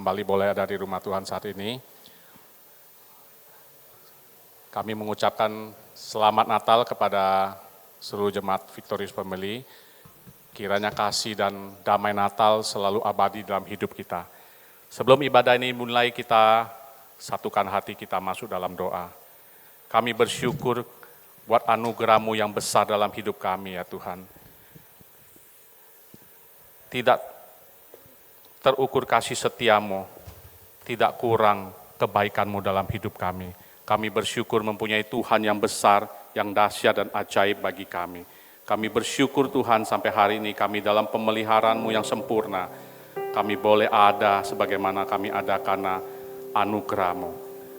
kembali boleh ada di rumah Tuhan saat ini. Kami mengucapkan selamat Natal kepada seluruh jemaat Victorious Family. Kiranya kasih dan damai Natal selalu abadi dalam hidup kita. Sebelum ibadah ini mulai, kita satukan hati kita masuk dalam doa. Kami bersyukur buat anugerah-Mu yang besar dalam hidup kami ya Tuhan. Tidak terukur kasih setia-Mu, tidak kurang kebaikan-Mu dalam hidup kami. Kami bersyukur mempunyai Tuhan yang besar, yang dahsyat dan ajaib bagi kami. Kami bersyukur Tuhan sampai hari ini kami dalam pemeliharaan-Mu yang sempurna. Kami boleh ada sebagaimana kami ada karena anugerah-Mu.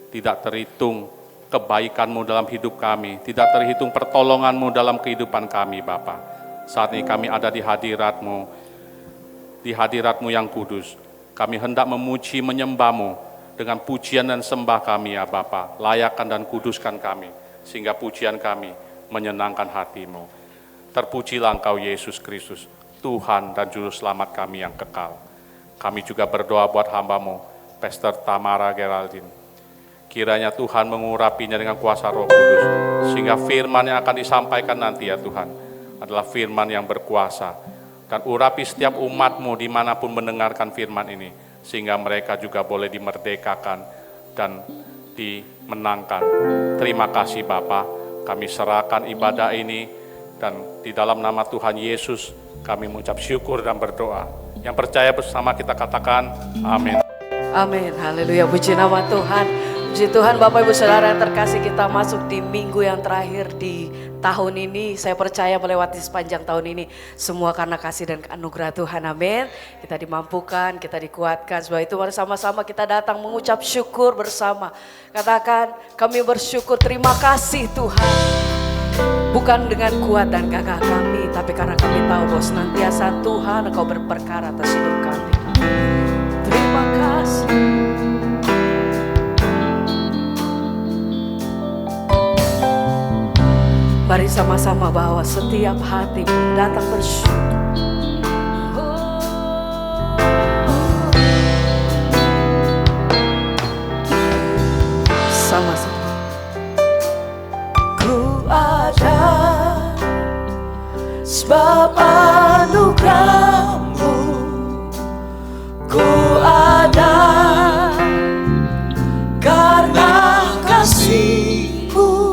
Tidak terhitung kebaikan-Mu dalam hidup kami, tidak terhitung pertolongan-Mu dalam kehidupan kami Bapa. Saat ini kami ada di hadirat-Mu, yang kudus. Kami hendak memuji menyembah-Mu dengan pujian dan sembah kami ya Bapa. Layakkan dan kuduskan kami, sehingga pujian kami menyenangkan hati-Mu. Terpujilah Engkau Yesus Kristus, Tuhan dan Juru Selamat kami yang kekal. Kami juga berdoa buat hamba-Mu, Pastor Tamara Geraldine. Kiranya Tuhan mengurapinya dengan kuasa Roh Kudus, sehingga firman yang akan disampaikan nanti ya Tuhan, adalah firman yang berkuasa. Dan urapi setiap umat-Mu dimanapun mendengarkan firman ini, sehingga mereka juga boleh dimerdekakan dan dimenangkan. Terima kasih Bapa, kami serahkan ibadah ini, dan di dalam nama Tuhan Yesus kami mengucap syukur dan berdoa. Yang percaya bersama kita katakan amin. Amin, haleluya, puji nama Tuhan. Puji Tuhan Bapak Ibu Saudara yang terkasih, kita masuk di minggu yang terakhir di tahun ini. Saya percaya melewati sepanjang tahun ini semua karena kasih dan anugerah Tuhan, amin. Kita dimampukan, kita dikuatkan. Sebab itu mari sama-sama kita datang mengucap syukur bersama. Katakan, kami bersyukur, terima kasih Tuhan. Bukan dengan kuat dan gagah kami, tapi karena kami tahu bahwa senantiasa Tuhan Engkau berperkara atas hidup kami. Terima kasih. Mari sama-sama bawa setiap hati datang bersyukur. Sama-sama. Ku ada sebab anugerah-Mu. Ku ada karena kasih-Mu.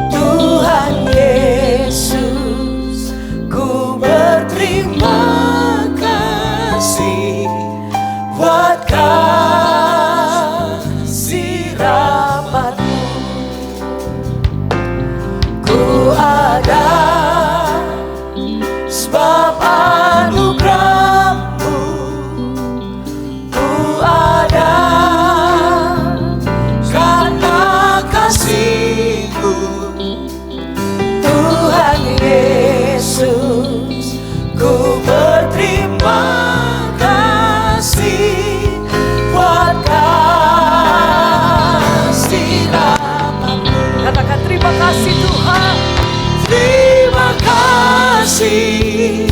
Tuhan Yesus, ku berterima kasih buat kasih rahmat-Mu. Ku ada sebab anugerah-Mu. Ku ada karena kasih-Mu. Tuhan Yesus, ku berterima kasih buat kasih rahmat-Mu. Katakan terima kasih Tuhan. Terima kasih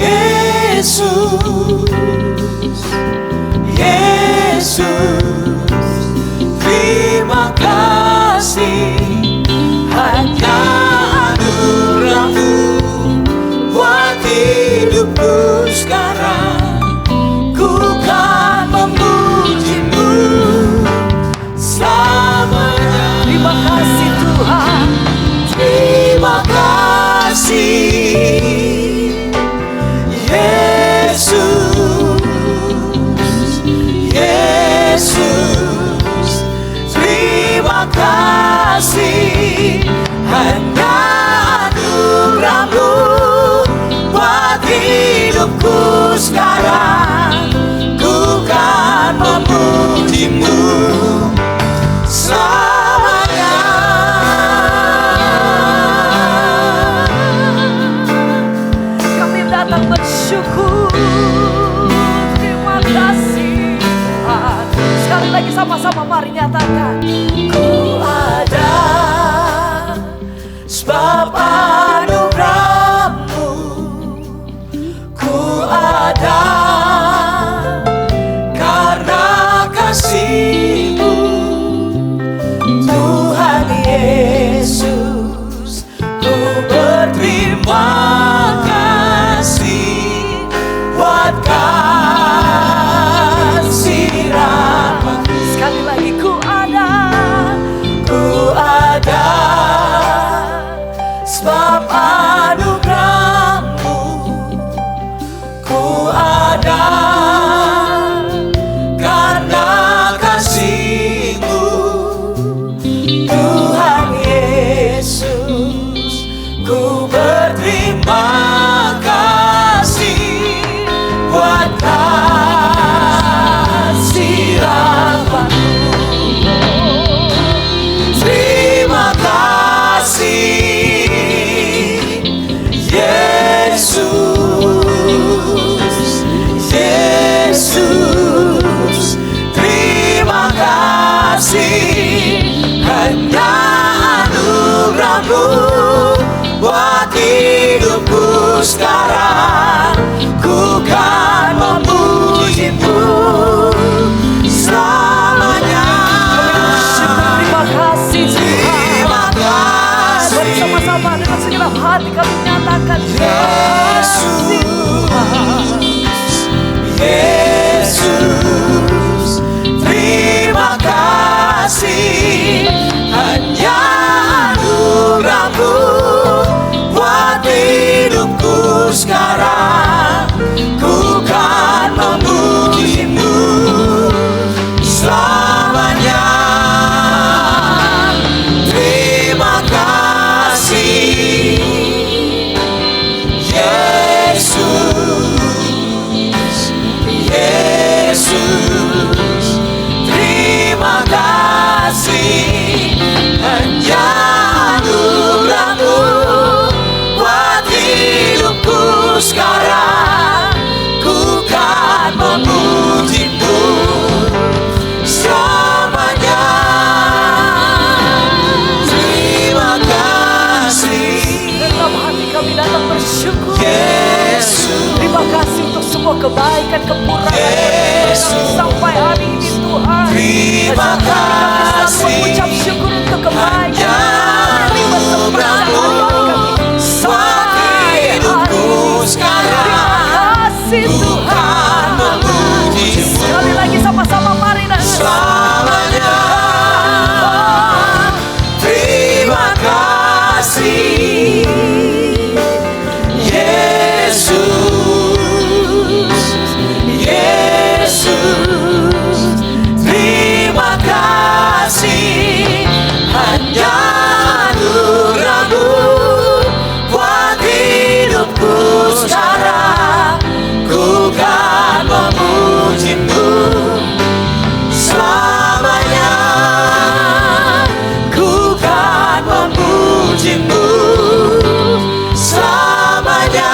Yesus, Yesus. Terima kasih hanya anugerah-Mu buat hidupku sekarang. Ku kan memuji-Mu selamanya. Terima kasih Tuhan. Terima kasih Yesus, Yesus. Terima kasih hanya anugerah-Mu buat hidupku sekarang. Ku kan memuji-Mu selamanya. Kami datang bersyukur. Terima kasih Tuhan. Sekali lagi sama-sama mari nyatakan. Ku ada sebab anugerah-Mu. Ku ada hati kami menyatakan Yesus, terima kasih. Hanya anugerah-Mu buat hidupku sekarang. Ku kan memuji-Mu selamanya. Terima kasih Yesus, Yesus, terima kasih. Hanya anugerah-Mu buat hidupku sekarang. Ku kan memuji-Mu selamanya. Terima kasih. dalam hati kami datang bersyukur. Yesus, Terima kasih untuk semua kebaikan, kemurahan Yesus, sampai hari ini Tuhan. terima Kami selalu kasih. mengucap syukur untuk kebaikan. Hanya Terima anugerah-Mu buat hidupku sekarang. kasih Ku Tuhan. kan memuji-Mu Sekali lagi sama-sama mari dan selamanya. Terima kasih Yesus, Yesus, terima kasih. Hanya anugerah-Mu buat hidupku sekarang. Ku kan memuji-Mu selamanya. Ku kan memuji-Mu selamanya.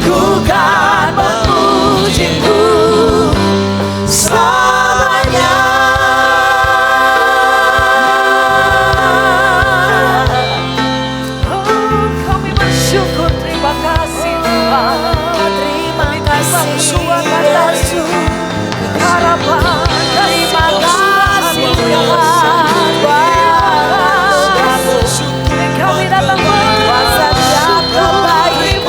Ku kan memuji-Mu selamanya. kami bersyukur. Terima kasih Tuhan. Terima kasih suara kasih harapan. Terima kasih Tuhan. Kami datang berkuasa jaga baik.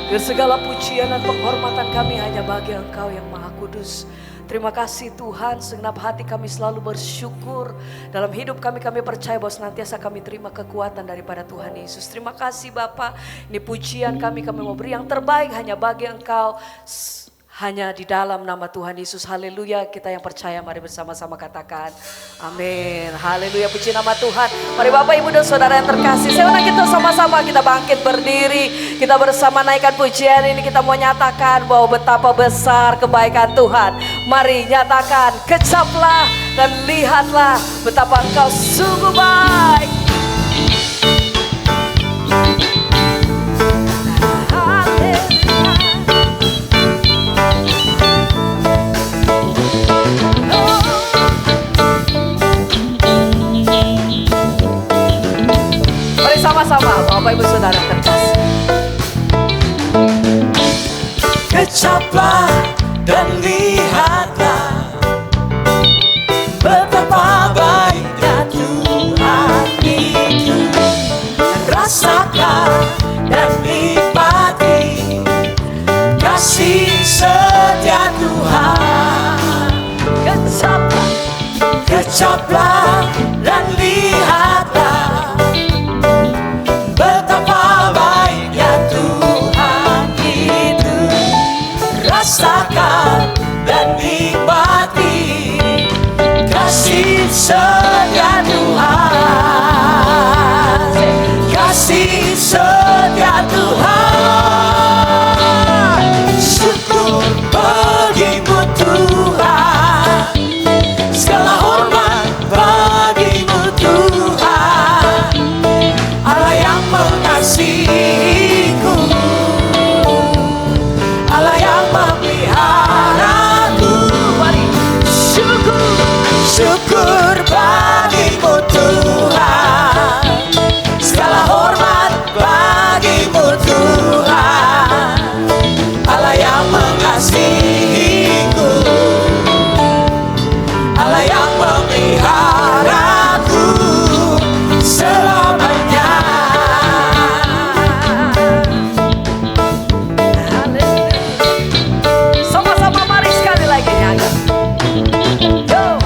Biar segala pujian dan penghormatan kami hanya bagi Engkau yang Maha Kudus. Terima kasih Tuhan, segenap hati kami selalu bersyukur. Dalam hidup kami percaya bahwa senantiasa kami terima kekuatan daripada Tuhan Yesus. Terima kasih Bapa, ini pujian kami mau beri yang terbaik hanya bagi Engkau. Hanya di dalam nama Tuhan Yesus. Haleluya. Kita yang percaya mari bersama-sama katakan amin. Haleluya, puji nama Tuhan. Mari Bapak Ibu dan Saudara yang terkasih, saya undang kita sama-sama kita bangkit berdiri. Kita bersama naikkan pujian ini. Kita mau nyatakan bahwa betapa besar kebaikan Tuhan. Mari nyatakan, kecaplah dan lihatlah betapa Engkau sungguh baik. Sama-sama Bapak Ibu Saudara terkasih. Kecaplah dan lihatlah betapa baiknya Tuhan itu. Rasakan dan nikmati kasih setia Tuhan. Kecaplah, kecaplah dan lihatlah betapa baiknya Tuhan itu. Rasakan dan nikmati kasih setia Tuhan. Kasih setia Tuhan. Syukur mengasihiku, Allah yang memeliharaku. Mari syukur. Syukur bagimu Tuhan, segala hormat bagimu Tuhan, Allah yang mengasihiku, Allah yang memeliharaku selamanya. Sama-sama mari sekali lagi nyanyi. Yo.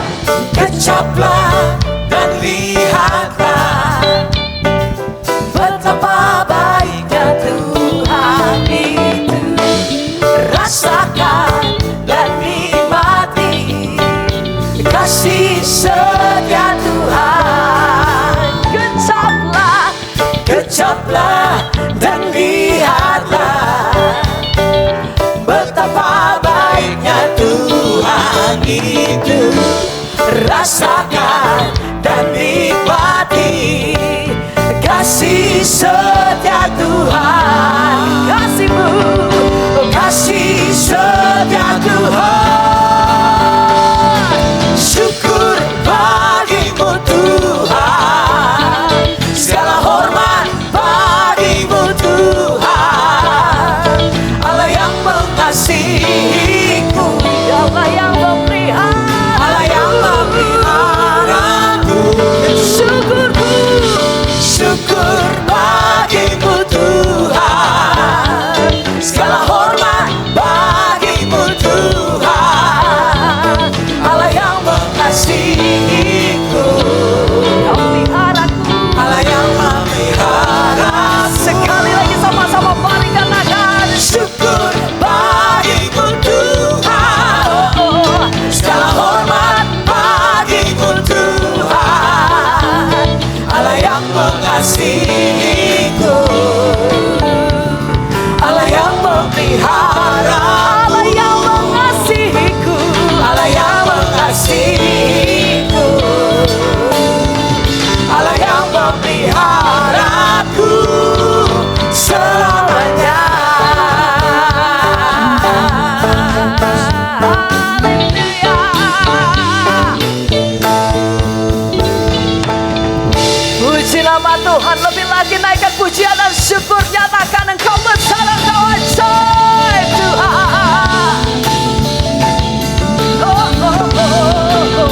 Kecaplah dan lihatlah betapa baiknya Tuhan itu. Rasakan dan nikmati kasih setia Tuhan. Kecaplah. Kecaplah dan lihatlah betapa baiknya Tuhan itu. Rasakan dan nikmati kasih setia Tuhan. Kasih-Mu, Kasih setia Tuhan. Syukur bagimu Tuhan, segala hormat bagimu Tuhan, Allah yang mengasihiku, Allah yang memelihara. Allah yang memeliharaku. Syukurku. Syukur bagimu Tuhan, segala hormat bagimu Tuhan, Allah yang mengasihiku, Kau peliharaku. Allah yang memeliharaku. Sekali lagi sama-sama mari katakan. Syukur bagimu Tuhan, segala hormat bagimu Tuhan, Allah yang mengasihiku, Allah yang memelihara, Allah yang mengasihiku. Allah yang mengasihiku, Allah yang memeliharaku selamanya. Puji nama Tuhan, lebih lagi naikkan pujian dan syukur, nyatakan Engkau besar, Engkau ajaib Tuhan. Oh, oh, oh, oh.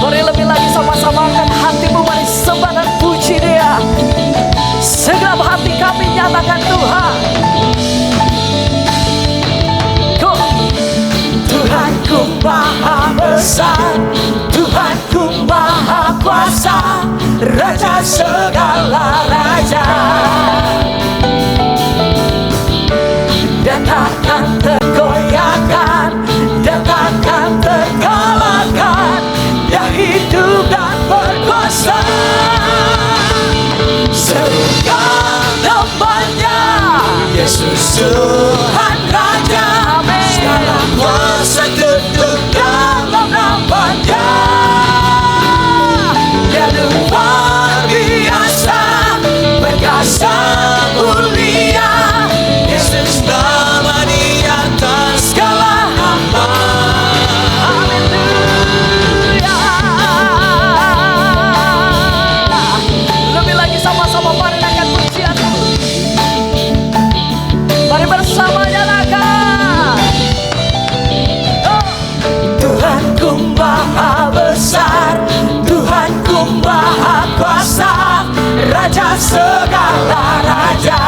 Mari lebih lagi sama-sama angkat hatimu, mari sembah dan puji Dia. Segenap hati kami nyatakan Tuhan. Go. Tuhanku maha besar, Tuhanku maha kuasa, Raja segala raja. Dia takkan tergoyahkan, dia takkan terkalahkan, dia hidup dan berkuasa. Serukan namanya, Yesus Tuhan Raja. Segala kuasa tunduk dalam namanya. Dia luar biasa, perkasa mulia. Yesus nama di atas segala nama. Haleluya. Lebih lagi sama-sama mari naikkan pujian. Mari bersama nyalakan. Oh. Tuhanku maha besar, Tuhanku maha kuasa, Raja segala raja.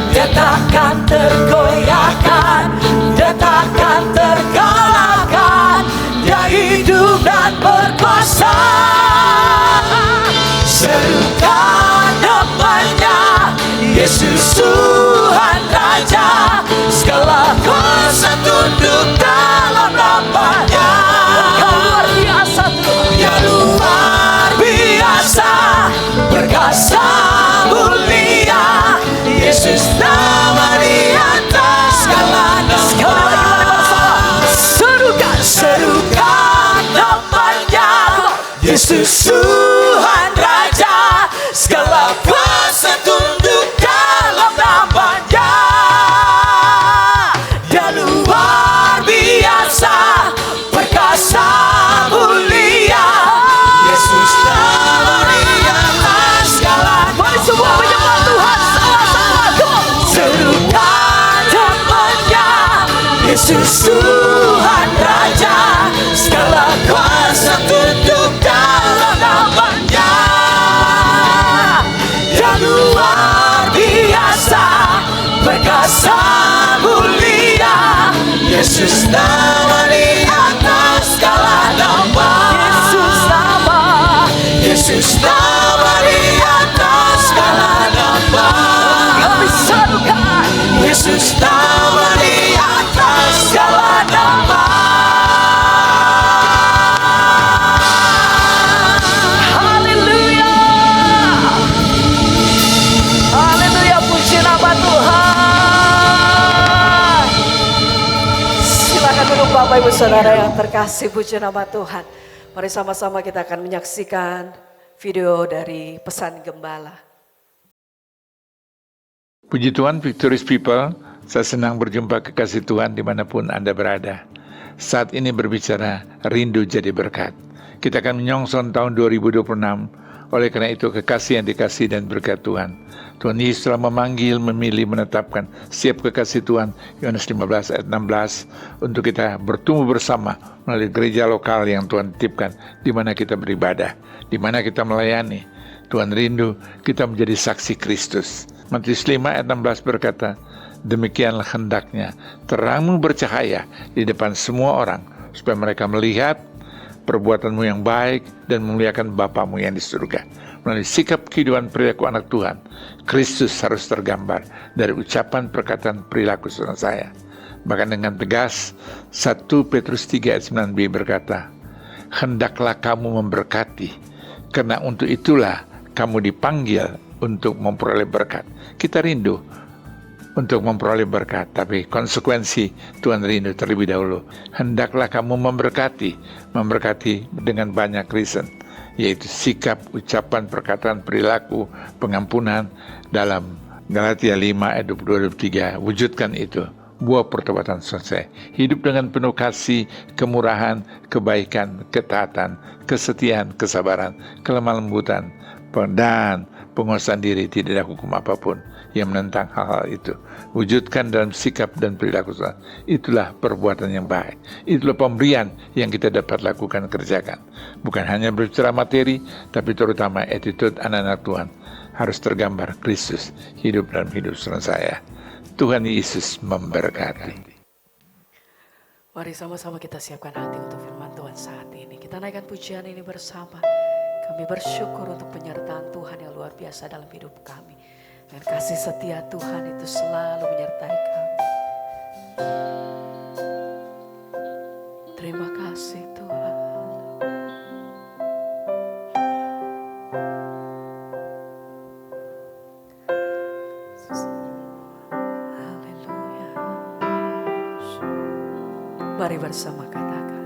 Dia takkan tergoyahkan, dia takkan terkalahkan, dia hidup dan berkuasa. Serukan namanya, Yesus Tuhan Raja. Segala kuasa tunduk dalam namanya. Kau luar biasa Tuhan. Dia luar biasa, perkasa mulia. Yesus nama di atas segala nama. Sekali lagi mari bersama. Serukan, Yesus Tuhan Raja, segala kuasa tunduk dalam nama-Nya. Dia luar biasa, perkasa, mulia. Yesus namanya segala. Mari semua menyembah Tuhan sama-sama. Serukan namanya, Yesus Tuhan Raja, segala kuasa tunduk dalam nama-Nya. Dia luar biasa, perkasa, mulia. Yesus nama di atas segala nama. Yesus nama di atas segala nama. Kami salukan. Yesus nama di atas segala nama. Haleluya. Haleluya, puji nama Tuhan. Silakan duduk Bapak Ibu Saudara yang terkasih, puji nama Tuhan. Mari sama-sama kita akan menyaksikan video dari pesan gembala. Puji Tuhan, Victorious People, saya senang berjumpa kekasih Tuhan dimanapun Anda berada. Saat ini berbicara, rindu jadi berkat. Kita akan menyongsong tahun 2026, oleh karena itu kekasih yang dikasih dan berkat Tuhan. Tuhan Yesus telah memanggil, memilih, menetapkan setiap kekasih Tuhan, Yohanes 15 ayat 16, untuk kita bertumbuh bersama melalui gereja lokal yang Tuhan titipkan, di mana kita beribadah, di mana kita melayani. Tuhan rindu kita menjadi saksi Kristus. Matius 5 ayat 16 berkata, demikianlah hendaknya terangmu bercahaya di depan semua orang, supaya mereka melihat perbuatanmu yang baik dan memuliakan Bapamu yang di surga. Melalui sikap kehidupan perilaku anak Tuhan, Kristus harus tergambar dari ucapan, perkataan, perilaku saudara saya. Bahkan dengan tegas, 1 Petrus 3 ayat 9b berkata, hendaklah kamu memberkati, karena untuk itulah kamu dipanggil untuk memperoleh berkat. Kita rindu untuk memperoleh berkat, tapi konsekuensi Tuhan rindu terlebih dahulu. Hendaklah kamu memberkati dengan banyak reason, yaitu sikap, ucapan, perkataan, perilaku, pengampunan. Dalam Galatia 5 ayat 22-23, wujudkan itu, buah pertobatan selesai. Hidup dengan penuh kasih, kemurahan, kebaikan, ketaatan, kesetiaan, kesabaran, kelemah lembutan, dan penguasaan diri. Tidak ada hukum apapun yang menentang hal-hal itu. Wujudkan dalam sikap dan perilaku. Itulah perbuatan yang baik. Itulah pemberian yang kita dapat lakukan, kerjakan. Bukan hanya berbicara materi, tapi terutama attitude anak-anak Tuhan harus tergambar Kristus hidup dalam hidup saya. Tuhan Yesus memberkati. Mari sama-sama kita siapkan hati untuk firman Tuhan saat ini. Kita naikkan pujian ini bersama. Kami bersyukur untuk penyertaan Tuhan yang luar biasa dalam hidup kami. Dan kasih setia Tuhan itu selalu menyertai kami. Terima kasih Tuhan. Haleluya. Mari bersama katakan.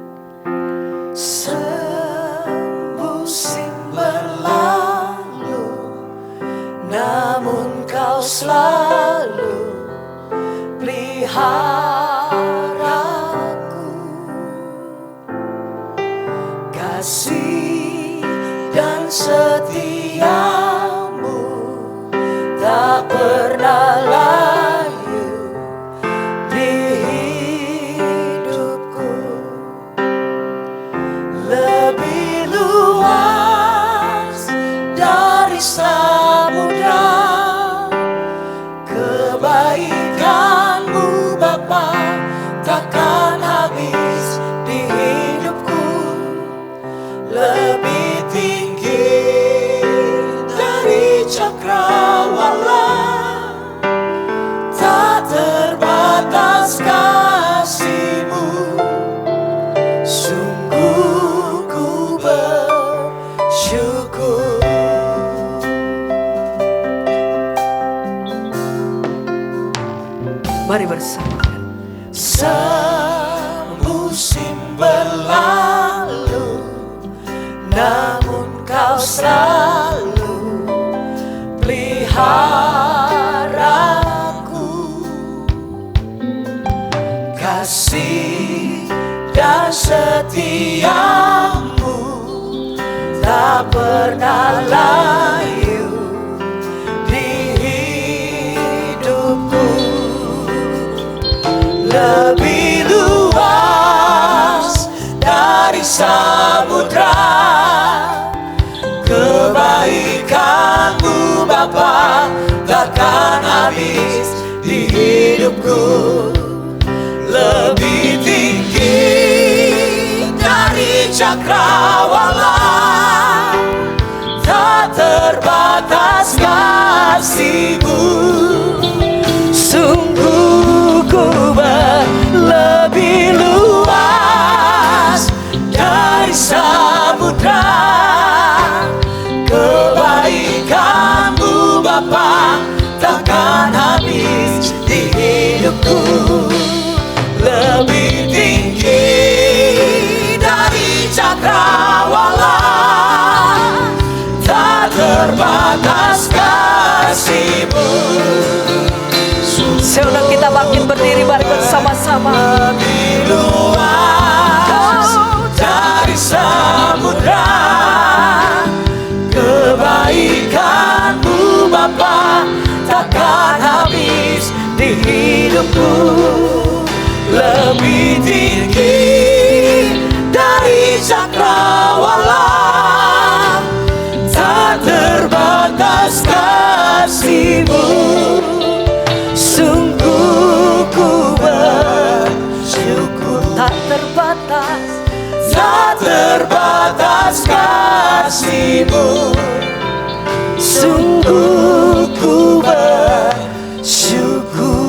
Musim berlalu, namun Kau selalu peliharaku. Kasih dan setiamu tak pernah layu di hidupku. Lebih luas dari samudra, kebaikan-Mu Bapa takkan habis di hidupku. Lebih tinggi dari cakrawala, tak terbatas kasih-Mu. Sungguh ku bersyukur. Mari bersama. Semusim berlalu, namun Kau selalu peliharaku. Kasih dan setiamu tak pernah layu di hidupku. Lebih luas dari samudra kebaikanmu Bapa, takkan habis di hidupku. Lebih tinggi dari cakrawala, tak terbatas kasih-Mu. Sungguh ku lebih luas dari samudra kebaikan-Mu Bapa, takkan habis di hidupku. Lebih tinggi dari cakrawala, tak terbatas kasih-Mu. Saya undang kita bangkit berdiri bareng bersama-sama. Lebih luas dari samudra kebaikan-Mu Bapa, takkan habis di hidupku. Lebih tinggi dari cakrawala, tak terbatas kasih-Mu. Sungguh ku bersyukur, Tak terbatas, tak terbatas kasih-Mu. Sungguh ku bersyukur.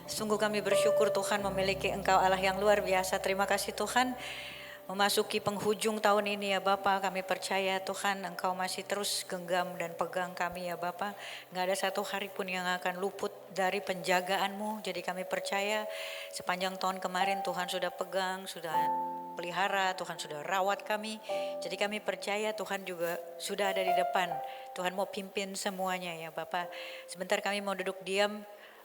Sungguh kami bersyukur Tuhan memiliki Engkau Allah yang luar biasa. Terima kasih Tuhan. Memasuki penghujung tahun ini ya Bapa, kami percaya Tuhan Engkau masih terus genggam dan pegang kami ya Bapa. Gak ada satu hari pun yang akan luput dari penjagaan-Mu. Jadi kami percaya sepanjang tahun kemarin Tuhan sudah pegang, sudah pelihara, Tuhan sudah rawat kami. Jadi kami percaya Tuhan juga sudah ada di depan. Tuhan mau pimpin semuanya ya Bapa. Sebentar kami mau duduk diam.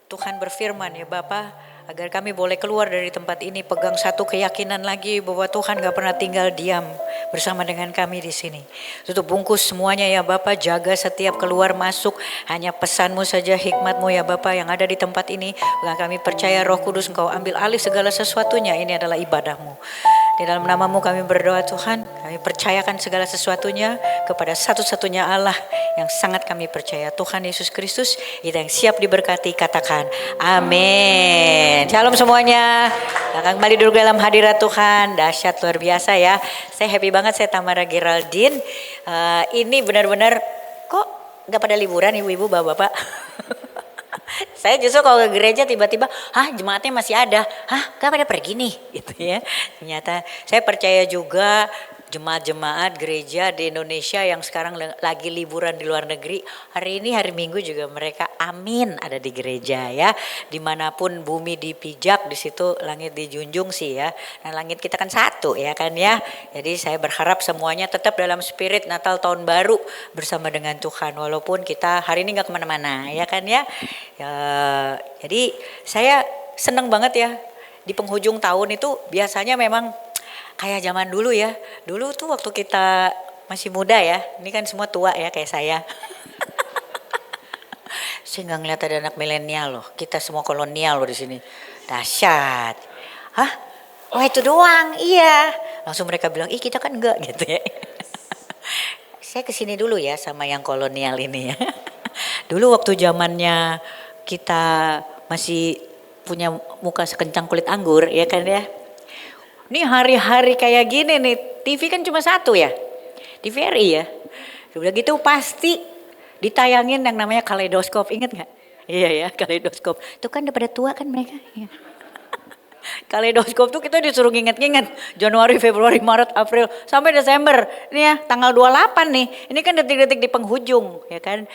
Tuhan berfirman ya Bapa, agar kami boleh keluar dari tempat ini pegang satu keyakinan lagi bahwa Tuhan gak pernah tinggal diam bersama dengan kami di sini. Tutup bungkus semuanya ya Bapa, jaga setiap keluar masuk, hanya pesan-Mu saja, hikmat-Mu ya Bapa yang ada di tempat ini. Kami percaya Roh Kudus Engkau ambil alih segala sesuatunya, ini adalah ibadah-Mu. Di dalam nama-Mu kami berdoa Tuhan, kami percayakan segala sesuatunya kepada satu-satunya Allah yang sangat kami percaya, Tuhan Yesus Kristus. Kita yang siap diberkati katakan amin. Shalom semuanya. Kita kembali duduk dalam hadirat Tuhan, dahsyat luar biasa ya. Saya happy banget, saya Tamara Geraldine. Ini benar-benar kok gak pada liburan ibu-ibu bapak-bapak. Saya justru kalau ke gereja tiba-tiba, jemaatnya masih ada, gak pada pergi nih, gitu ya. Ternyata saya percaya juga jemaat-jemaat gereja di Indonesia yang sekarang lagi liburan di luar negeri, hari ini hari Minggu juga mereka amin ada di gereja ya. Dimanapun bumi dipijak, di situ langit dijunjung sih ya. Nah langit kita kan satu ya kan ya. Jadi saya berharap semuanya tetap dalam spirit Natal Tahun Baru bersama dengan Tuhan. Walaupun kita hari ini gak kemana-mana ya kan ya. Jadi saya seneng banget ya. Di penghujung tahun itu biasanya memang kayak zaman dulu ya. Dulu tuh waktu kita masih muda ya. Ini kan semua tua ya kayak saya. Saya nggak ngeliat ada anak milenial loh. Kita semua kolonial loh di sini. Dahsyat. Oh itu doang. Iya. Langsung mereka bilang, kita kan enggak gitu ya. Saya kesini dulu ya sama yang kolonial ini ya. Dulu waktu zamannya kita masih punya muka sekencang kulit anggur ya kan ya. Ini hari-hari kayak gini nih, TV kan cuma satu ya, TVRI ya. Udah gitu pasti ditayangin yang namanya kaleidoskop, inget gak? Iya ya, kaleidoskop. Itu kan udah pada tua kan mereka. Ya. Kaleidoskop tuh kita disuruh nginget-nginget. Januari, Februari, Maret, April, sampai Desember. Ini ya, tanggal 28 nih. Ini kan detik-detik di penghujung ya kan.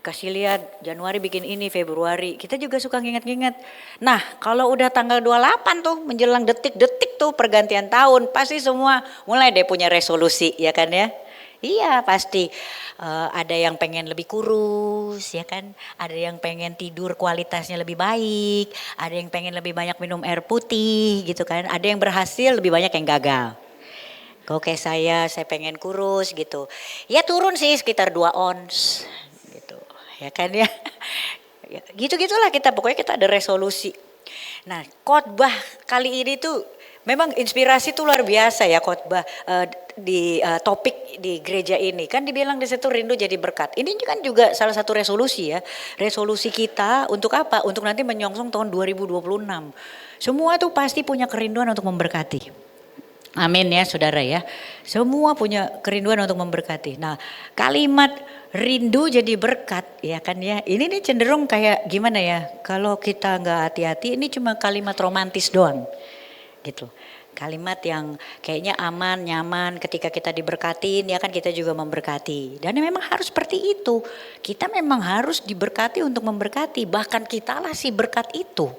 kasih lihat Januari bikin ini, Februari. Kita juga suka nginget-nginget. Nah kalau udah tanggal 28 tuh menjelang detik-detik tuh pergantian tahun. Pasti semua mulai deh punya resolusi ya kan ya. Iya pasti. Ada yang pengen lebih kurus ya kan, ada yang pengen tidur kualitasnya lebih baik, ada yang pengen lebih banyak minum air putih gitu kan, ada yang berhasil lebih banyak yang gagal. Kalau kayak saya pengen kurus gitu, ya turun sih sekitar 2 ons gitu ya kan ya, ya gitu-gitulah kita, pokoknya kita ada resolusi. Nah khotbah kali ini tuh memang inspirasi tuh luar biasa ya khotbah di topik di gereja ini. Kan dibilang di situ rindu jadi berkat. Ini kan juga salah satu resolusi ya. Resolusi kita untuk apa? Untuk nanti menyongsong tahun 2026. Semua tuh pasti punya kerinduan untuk memberkati. Amin ya saudara ya. Semua punya kerinduan untuk memberkati. Nah kalimat rindu jadi berkat ya kan ya. Ini nih cenderung kayak gimana ya. Kalau kita nggak hati-hati ini cuma kalimat romantis doang gitu. Kalimat yang kayaknya aman, nyaman ketika kita diberkatin ya kan, kita juga memberkati. Dan memang harus seperti itu. Kita memang harus diberkati untuk memberkati. Bahkan kita lah si berkat itu.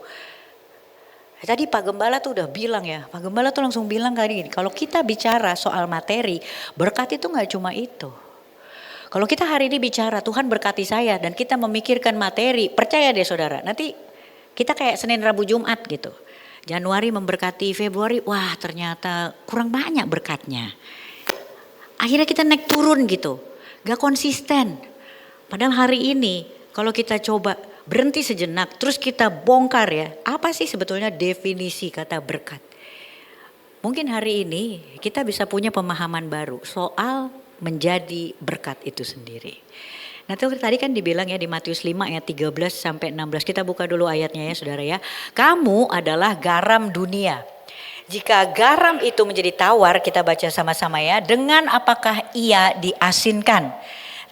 Tadi Pak Gembala tuh udah bilang ya. Pak Gembala tuh langsung bilang kayak gini. Kalau kita bicara soal materi, berkat itu gak cuma itu. Kalau kita hari ini bicara Tuhan berkati saya dan kita memikirkan materi, percaya deh saudara. Nanti kita kayak Senin, Rabu, Jumat gitu. Januari memberkati, Februari wah ternyata kurang banyak berkatnya. Akhirnya kita naik turun gitu, gak konsisten. Padahal hari ini kalau kita coba berhenti sejenak terus kita bongkar ya, apa sih sebetulnya definisi kata berkat. Mungkin hari ini kita bisa punya pemahaman baru soal menjadi berkat itu sendiri. Nah tadi kan dibilang ya di Matius 5 ayat 13 sampai 16. Kita buka dulu ayatnya ya saudara ya. Kamu adalah garam dunia. Jika garam itu menjadi tawar, kita baca sama-sama ya. Dengan apakah ia diasinkan?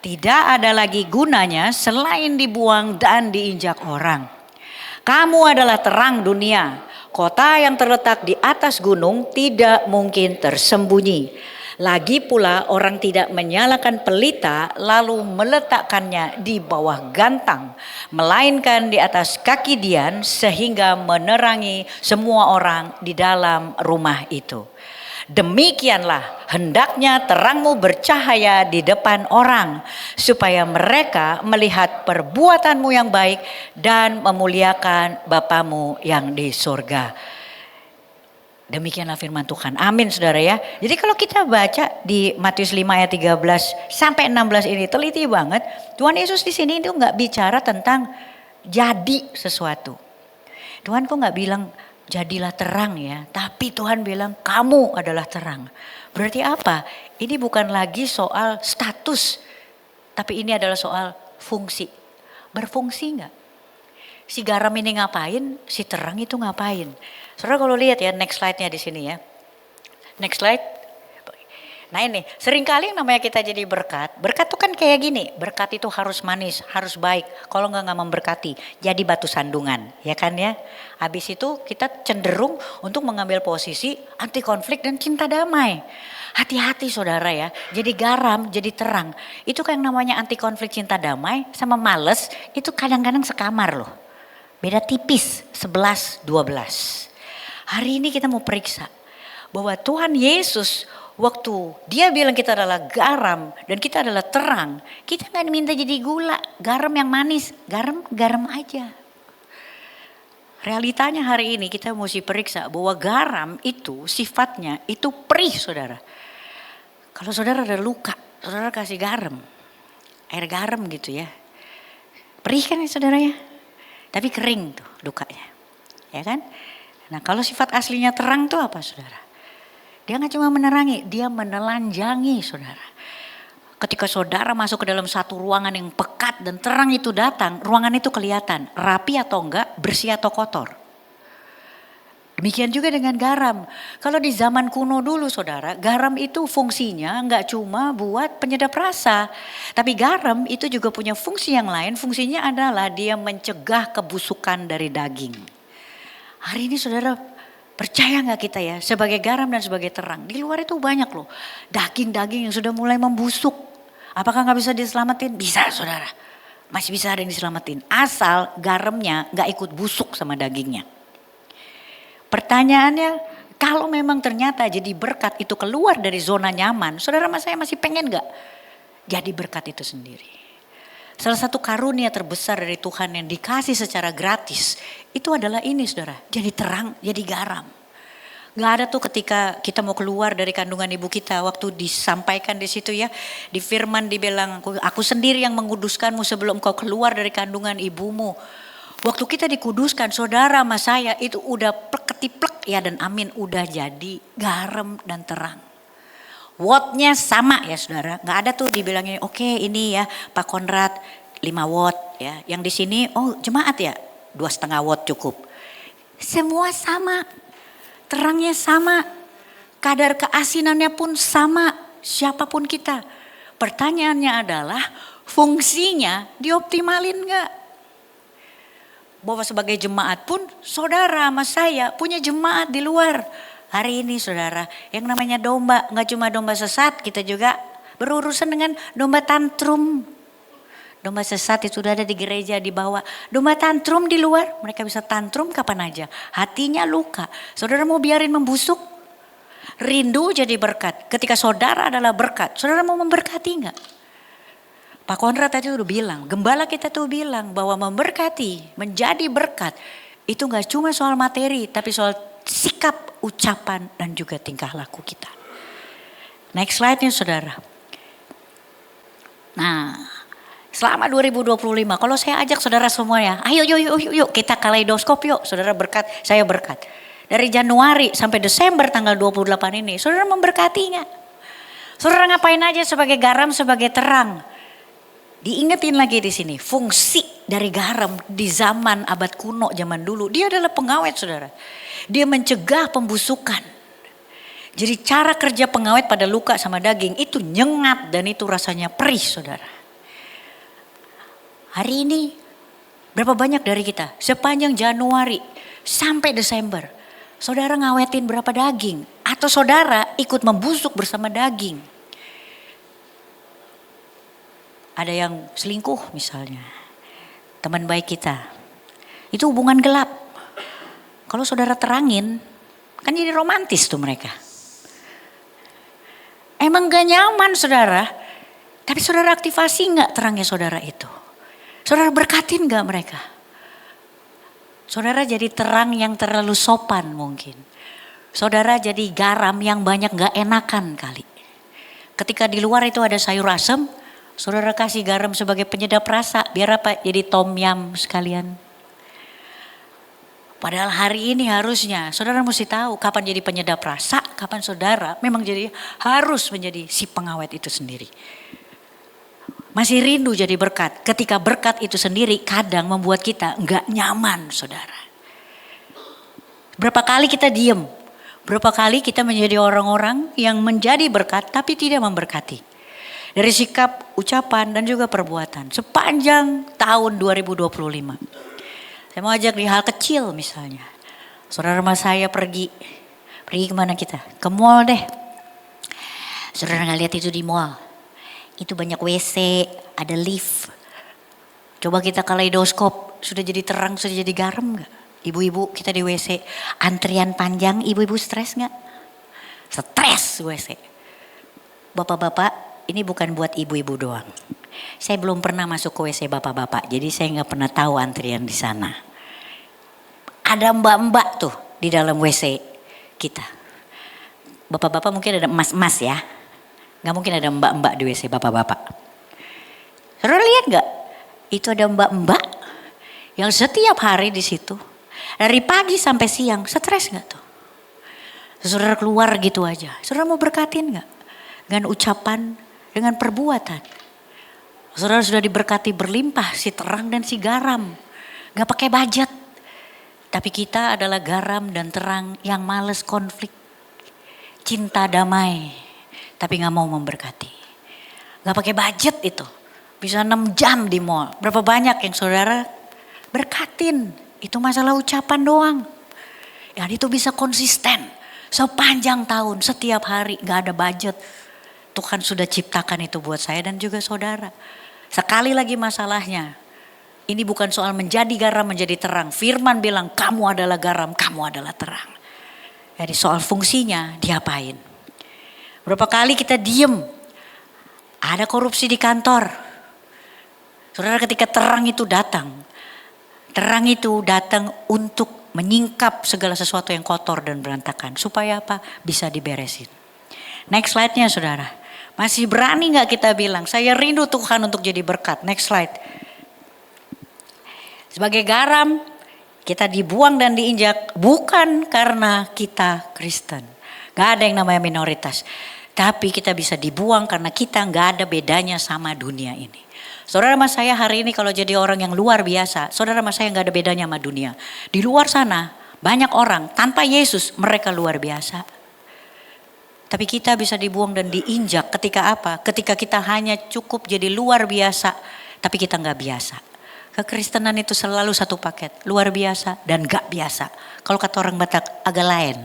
Tidak ada lagi gunanya selain dibuang dan diinjak orang. Kamu adalah terang dunia. Kota yang terletak di atas gunung tidak mungkin tersembunyi. Lagi pula orang tidak menyalakan pelita lalu meletakkannya di bawah gantang, melainkan di atas kaki dian sehingga menerangi semua orang di dalam rumah itu. Demikianlah hendaknya terangmu bercahaya di depan orang, supaya mereka melihat perbuatanmu yang baik dan memuliakan Bapamu yang di surga. Demikianlah firman Tuhan. Amin saudara ya. Jadi kalau kita baca di Matius 5 ayat 13 sampai 16 ini teliti banget. Tuhan Yesus di sini itu nggak bicara tentang jadi sesuatu. Tuhan kok nggak bilang jadilah terang ya. Tapi Tuhan bilang kamu adalah terang. Berarti apa? Ini bukan lagi soal status. Tapi ini adalah soal fungsi. Berfungsi nggak? Si garam ini ngapain? Si terang itu ngapain? Saudara kalau lihat ya next slide-nya di sini ya. Next slide. Nah ini seringkali yang namanya kita jadi berkat. Berkat tuh kan kayak gini. Berkat itu harus manis, harus baik. Kalau nggak memberkati jadi batu sandungan. Ya kan ya. Habis itu kita cenderung untuk mengambil posisi anti konflik dan cinta damai. Hati-hati saudara ya. Jadi garam, jadi terang. Itu kan yang namanya anti konflik cinta damai sama males. Itu kadang-kadang sekamar loh. Beda tipis 11-12. Hari ini kita mau periksa bahwa Tuhan Yesus waktu dia bilang kita adalah garam dan kita adalah terang. Kita gak minta jadi gula, garam yang manis, garam aja. Realitanya hari ini kita mesti periksa bahwa garam itu sifatnya itu perih saudara. Kalau saudara ada luka, saudara kasih garam, air garam gitu ya. Perih kan ya saudara ya, tapi kering tuh lukanya, ya kan? Nah kalau sifat aslinya terang tuh apa saudara? Dia gak cuma menerangi, dia menelanjangi saudara. Ketika saudara masuk ke dalam satu ruangan yang pekat dan terang itu datang, ruangan itu kelihatan rapi atau enggak, bersih atau kotor. Demikian juga dengan garam. Kalau di zaman kuno dulu saudara, garam itu fungsinya enggak cuma buat penyedap rasa. Tapi garam itu juga punya fungsi yang lain, fungsinya adalah dia mencegah kebusukan dari daging. Hari ini saudara percaya gak kita ya sebagai garam dan sebagai terang. Di luar itu banyak loh daging-daging yang sudah mulai membusuk. Apakah gak bisa diselamatin? Bisa saudara. Masih bisa ada yang diselamatin. Asal garamnya gak ikut busuk sama dagingnya. Pertanyaannya, kalau memang ternyata jadi berkat itu keluar dari zona nyaman, saudara sama saya masih pengen gak jadi berkat itu sendiri? Salah satu karunia terbesar dari Tuhan yang dikasih secara gratis, itu adalah ini saudara, jadi terang, jadi garam. Gak ada tuh ketika kita mau keluar dari kandungan ibu kita, waktu disampaikan di situ ya, di firman dibilang, aku sendiri yang menguduskanmu sebelum kau keluar dari kandungan ibumu. Waktu kita dikuduskan, saudara sama saya itu udah plek-ketiplek ya dan amin, udah jadi garam dan terang. Wattnya sama ya saudara, gak ada tuh dibilangin oke ini ya Pak Konrad 5 watt ya, yang di sini oh jemaat ya 2,5 watt cukup. Semua sama. Terangnya sama, kadar keasinannya pun sama, siapapun kita. Pertanyaannya adalah fungsinya dioptimalin gak? Bahwa sebagai jemaat pun saudara sama saya punya jemaat di luar. Hari ini saudara yang namanya domba, gak cuma domba sesat, kita juga berurusan dengan domba tantrum. Domba sesat itu sudah ada di gereja di bawah. Domba tantrum di luar, mereka bisa tantrum kapan aja. Hatinya luka. Saudara mau biarin membusuk? Rindu jadi berkat. Ketika saudara adalah berkat, saudara mau memberkati enggak? Pak Konrad tadi udah bilang, gembala kita tuh bilang bahwa memberkati, menjadi berkat. Itu enggak cuma soal materi, tapi soal sikap, ucapan, dan juga tingkah laku kita. Next slide-nya saudara. Nah, selama 2025, kalau saya ajak saudara semua ya, ayo yuk kita kaleidoskop yuk, saudara berkat, saya berkat. Dari Januari sampai Desember tanggal 28 ini, saudara memberkati enggak? Saudara ngapain aja sebagai garam, sebagai terang? Diingetin lagi di sini, fungsi dari garam di zaman abad kuno, zaman dulu, dia adalah pengawet saudara. Dia mencegah pembusukan. Jadi cara kerja pengawet pada luka sama daging itu nyengat dan itu rasanya perih saudara. Hari ini berapa banyak dari kita sepanjang Januari sampai Desember saudara ngawetin berapa daging atau saudara ikut membusuk bersama daging. Ada yang selingkuh misalnya, teman baik kita, itu hubungan gelap. Kalau saudara terangin kan jadi romantis tuh mereka. Emang gak nyaman saudara, tapi saudara aktivasi gak terangnya saudara itu? Saudara berkatin gak mereka? Saudara jadi terang yang terlalu sopan mungkin. Saudara jadi garam yang banyak gak enakan kali. Ketika di luar itu ada sayur asem, saudara kasih garam sebagai penyedap rasa. Biar apa? Jadi tom yum sekalian. Padahal hari ini harusnya saudara mesti tahu kapan jadi penyedap rasa, kapan saudara memang jadi harus menjadi si pengawet itu sendiri. Masih rindu jadi berkat. Ketika berkat itu sendiri kadang membuat kita enggak nyaman saudara. Berapa kali kita diem. Berapa kali kita menjadi orang-orang yang menjadi berkat tapi tidak memberkati. Dari sikap, ucapan dan juga perbuatan. Sepanjang tahun 2025. Saya mau ajak di hal kecil misalnya. Saudara sama saya pergi kemana kita? Ke mall deh. Saudara gak lihat itu di mall. Itu banyak WC, ada lift. Coba kita kaleidoskop, sudah jadi terang, sudah jadi garam gak? Ibu-ibu kita di WC, antrian panjang, ibu-ibu stres gak? Stres WC. Bapak-bapak, ini bukan buat ibu-ibu doang. Saya belum pernah masuk ke WC bapak-bapak, jadi saya gak pernah tahu antrian di sana. Ada mbak-mbak tuh di dalam WC kita. Bapak-bapak mungkin ada emas-emas ya. Gak mungkin ada mbak-mbak di WC bapak-bapak. Saudara lihat gak? Itu ada mbak-mbak yang setiap hari di situ. Dari pagi sampai siang, stres gak tuh? Saudara keluar gitu aja. Saudara mau berkatin gak? Dengan ucapan, dengan perbuatan. Saudara sudah diberkati berlimpah si terang dan si garam. Gak pakai budget. Tapi kita adalah garam dan terang yang males konflik. Cinta damai. Tapi gak mau memberkati. Gak pakai budget itu. Bisa 6 jam di mall. Berapa banyak yang saudara berkatin. Itu masalah ucapan doang. Dan itu bisa konsisten. Sepanjang tahun, setiap hari gak ada budget. Tuhan sudah ciptakan itu buat saya dan juga saudara. Sekali lagi masalahnya. Ini bukan soal menjadi garam, menjadi terang. Firman bilang kamu adalah garam, kamu adalah terang. Jadi soal fungsinya diapain. Berapa kali kita diem. Ada korupsi di kantor. Saudara, ketika terang itu datang. Terang itu datang untuk menyingkap segala sesuatu yang kotor dan berantakan. Supaya apa? Bisa diberesin. Next slide-nya saudara. Masih berani gak kita bilang, saya rindu Tuhan untuk jadi berkat. Next slide. Sebagai garam, kita dibuang dan diinjak bukan karena kita Kristen. Gak ada yang namanya minoritas. Tapi kita bisa dibuang karena kita gak ada bedanya sama dunia ini. Saudara sama saya hari ini kalau jadi orang yang luar biasa, saudara sama saya gak ada bedanya sama dunia. Di luar sana banyak orang tanpa Yesus mereka luar biasa. Tapi kita bisa dibuang dan diinjak ketika apa? Ketika kita hanya cukup jadi luar biasa tapi kita gak biasa. Kekristenan itu selalu satu paket, luar biasa dan gak biasa. Kalau kata orang Batak agak lain.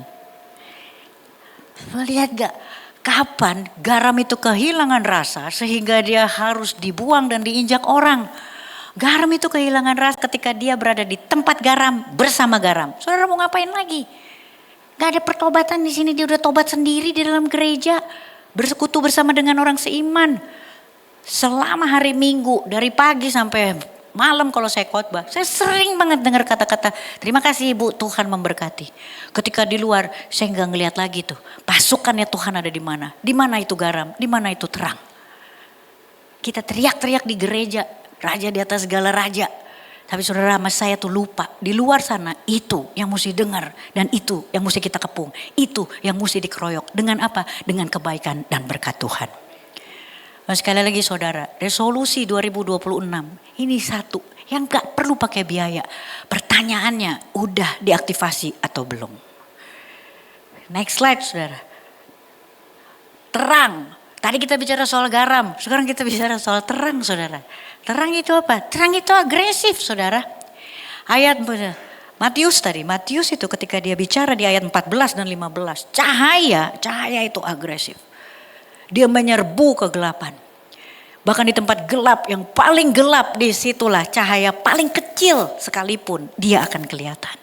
Lihat gak kapan garam itu kehilangan rasa sehingga dia harus dibuang dan diinjak orang. Garam itu kehilangan rasa ketika dia berada di tempat garam bersama garam. Saudara mau ngapain lagi? Gak ada pertobatan di sini, dia udah tobat sendiri di dalam gereja. Bersekutu bersama dengan orang seiman. Selama hari Minggu dari pagi sampai malam kalau saya khotbah, saya sering banget dengar kata-kata terima kasih Ibu, Tuhan memberkati. Ketika di luar saya nggak ngelihat lagi tuh pasukannya Tuhan ada di mana itu garam, di mana itu terang. Kita teriak-teriak di gereja, raja di atas segala raja. Tapi saudara sama saya tuh lupa di luar sana itu yang mesti dengar dan itu yang mesti kita kepung, itu yang mesti dikeroyok dengan apa? Dengan kebaikan dan berkat Tuhan. Nah, sekali lagi saudara, resolusi 2026 ini satu yang gak perlu pakai biaya. Pertanyaannya udah diaktifasi atau belum? Next slide saudara. Terang, tadi kita bicara soal garam, sekarang kita bicara soal terang saudara. Terang itu apa? Terang itu agresif saudara. Ayat Matius tadi, Matius itu ketika dia bicara di ayat 14 dan 15. Cahaya itu agresif. Dia menyerbu kegelapan. Bahkan di tempat gelap yang paling gelap disitulah cahaya paling kecil sekalipun dia akan kelihatan.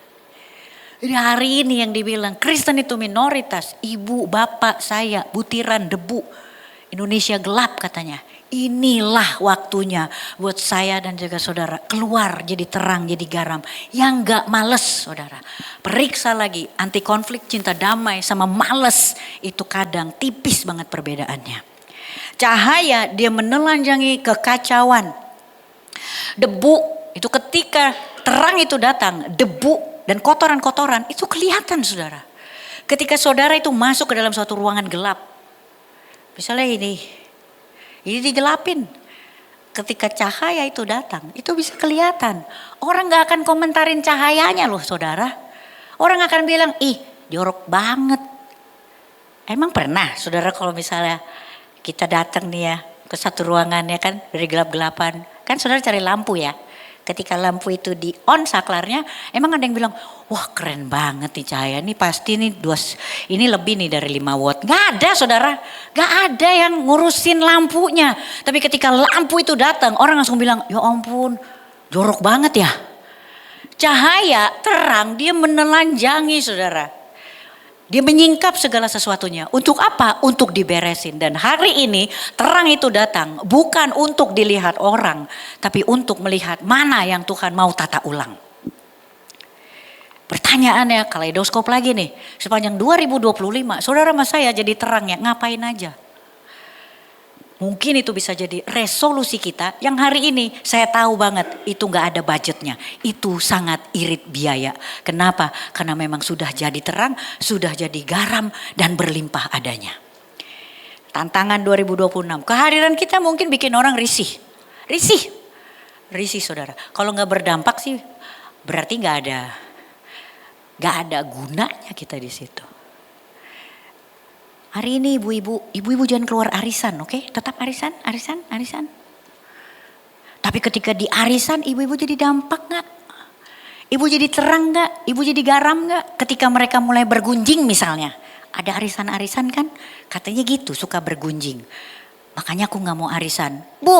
Jadi hari ini yang dibilang Kristen itu minoritas. Ibu, bapak, saya butiran debu. Indonesia gelap katanya. Inilah waktunya buat saya dan juga saudara keluar jadi terang, jadi garam. Yang gak males saudara. Periksa lagi anti konflik, cinta damai sama males. Itu kadang tipis banget perbedaannya. Cahaya dia menelanjangi kekacauan. Debu itu ketika terang itu datang, debu dan kotoran-kotoran itu kelihatan saudara. Ketika saudara itu masuk ke dalam suatu ruangan gelap. Misalnya ini digelapin. Ketika cahaya itu datang, itu bisa kelihatan. Orang gak akan komentarin cahayanya loh saudara. Orang akan bilang, ih jorok banget. Emang pernah saudara kalau misalnya kita datang nih ya ke satu ruangan ya kan dari gelap-gelapan. Kan saudara cari lampu ya. Ketika lampu itu di on saklarnya, emang ada yang bilang, wah keren banget nih cahaya. Ini pasti nih ini lebih nih dari 5 watt. Gak ada saudara, gak ada yang ngurusin lampunya. Tapi ketika lampu itu datang, orang langsung bilang, ya ampun jorok banget ya. Cahaya terang dia menelanjangi saudara. Dia menyingkap segala sesuatunya. Untuk apa? Untuk diberesin. Dan hari ini terang itu datang bukan untuk dilihat orang. Tapi untuk melihat mana yang Tuhan mau tata ulang. Pertanyaannya kaleidoskop lagi nih. Sepanjang 2025 saudara sama saya jadi terang ya ngapain aja. Mungkin itu bisa jadi resolusi kita yang hari ini saya tahu banget itu gak ada budgetnya. Itu sangat irit biaya. Kenapa? Karena memang sudah jadi terang, sudah jadi garam dan berlimpah adanya. Tantangan 2026. Kehadiran kita mungkin bikin orang risih. Risih saudara. Kalau gak berdampak sih berarti gak ada gunanya kita di situ. Hari ini ibu-ibu jangan keluar arisan, oke? Tetap arisan. Tapi ketika di arisan ibu-ibu jadi dampak gak? Ibu jadi terang gak? Ibu jadi garam gak? Ketika mereka mulai bergunjing misalnya. Ada arisan-arisan kan? Katanya gitu suka bergunjing. Makanya aku gak mau arisan. Bu,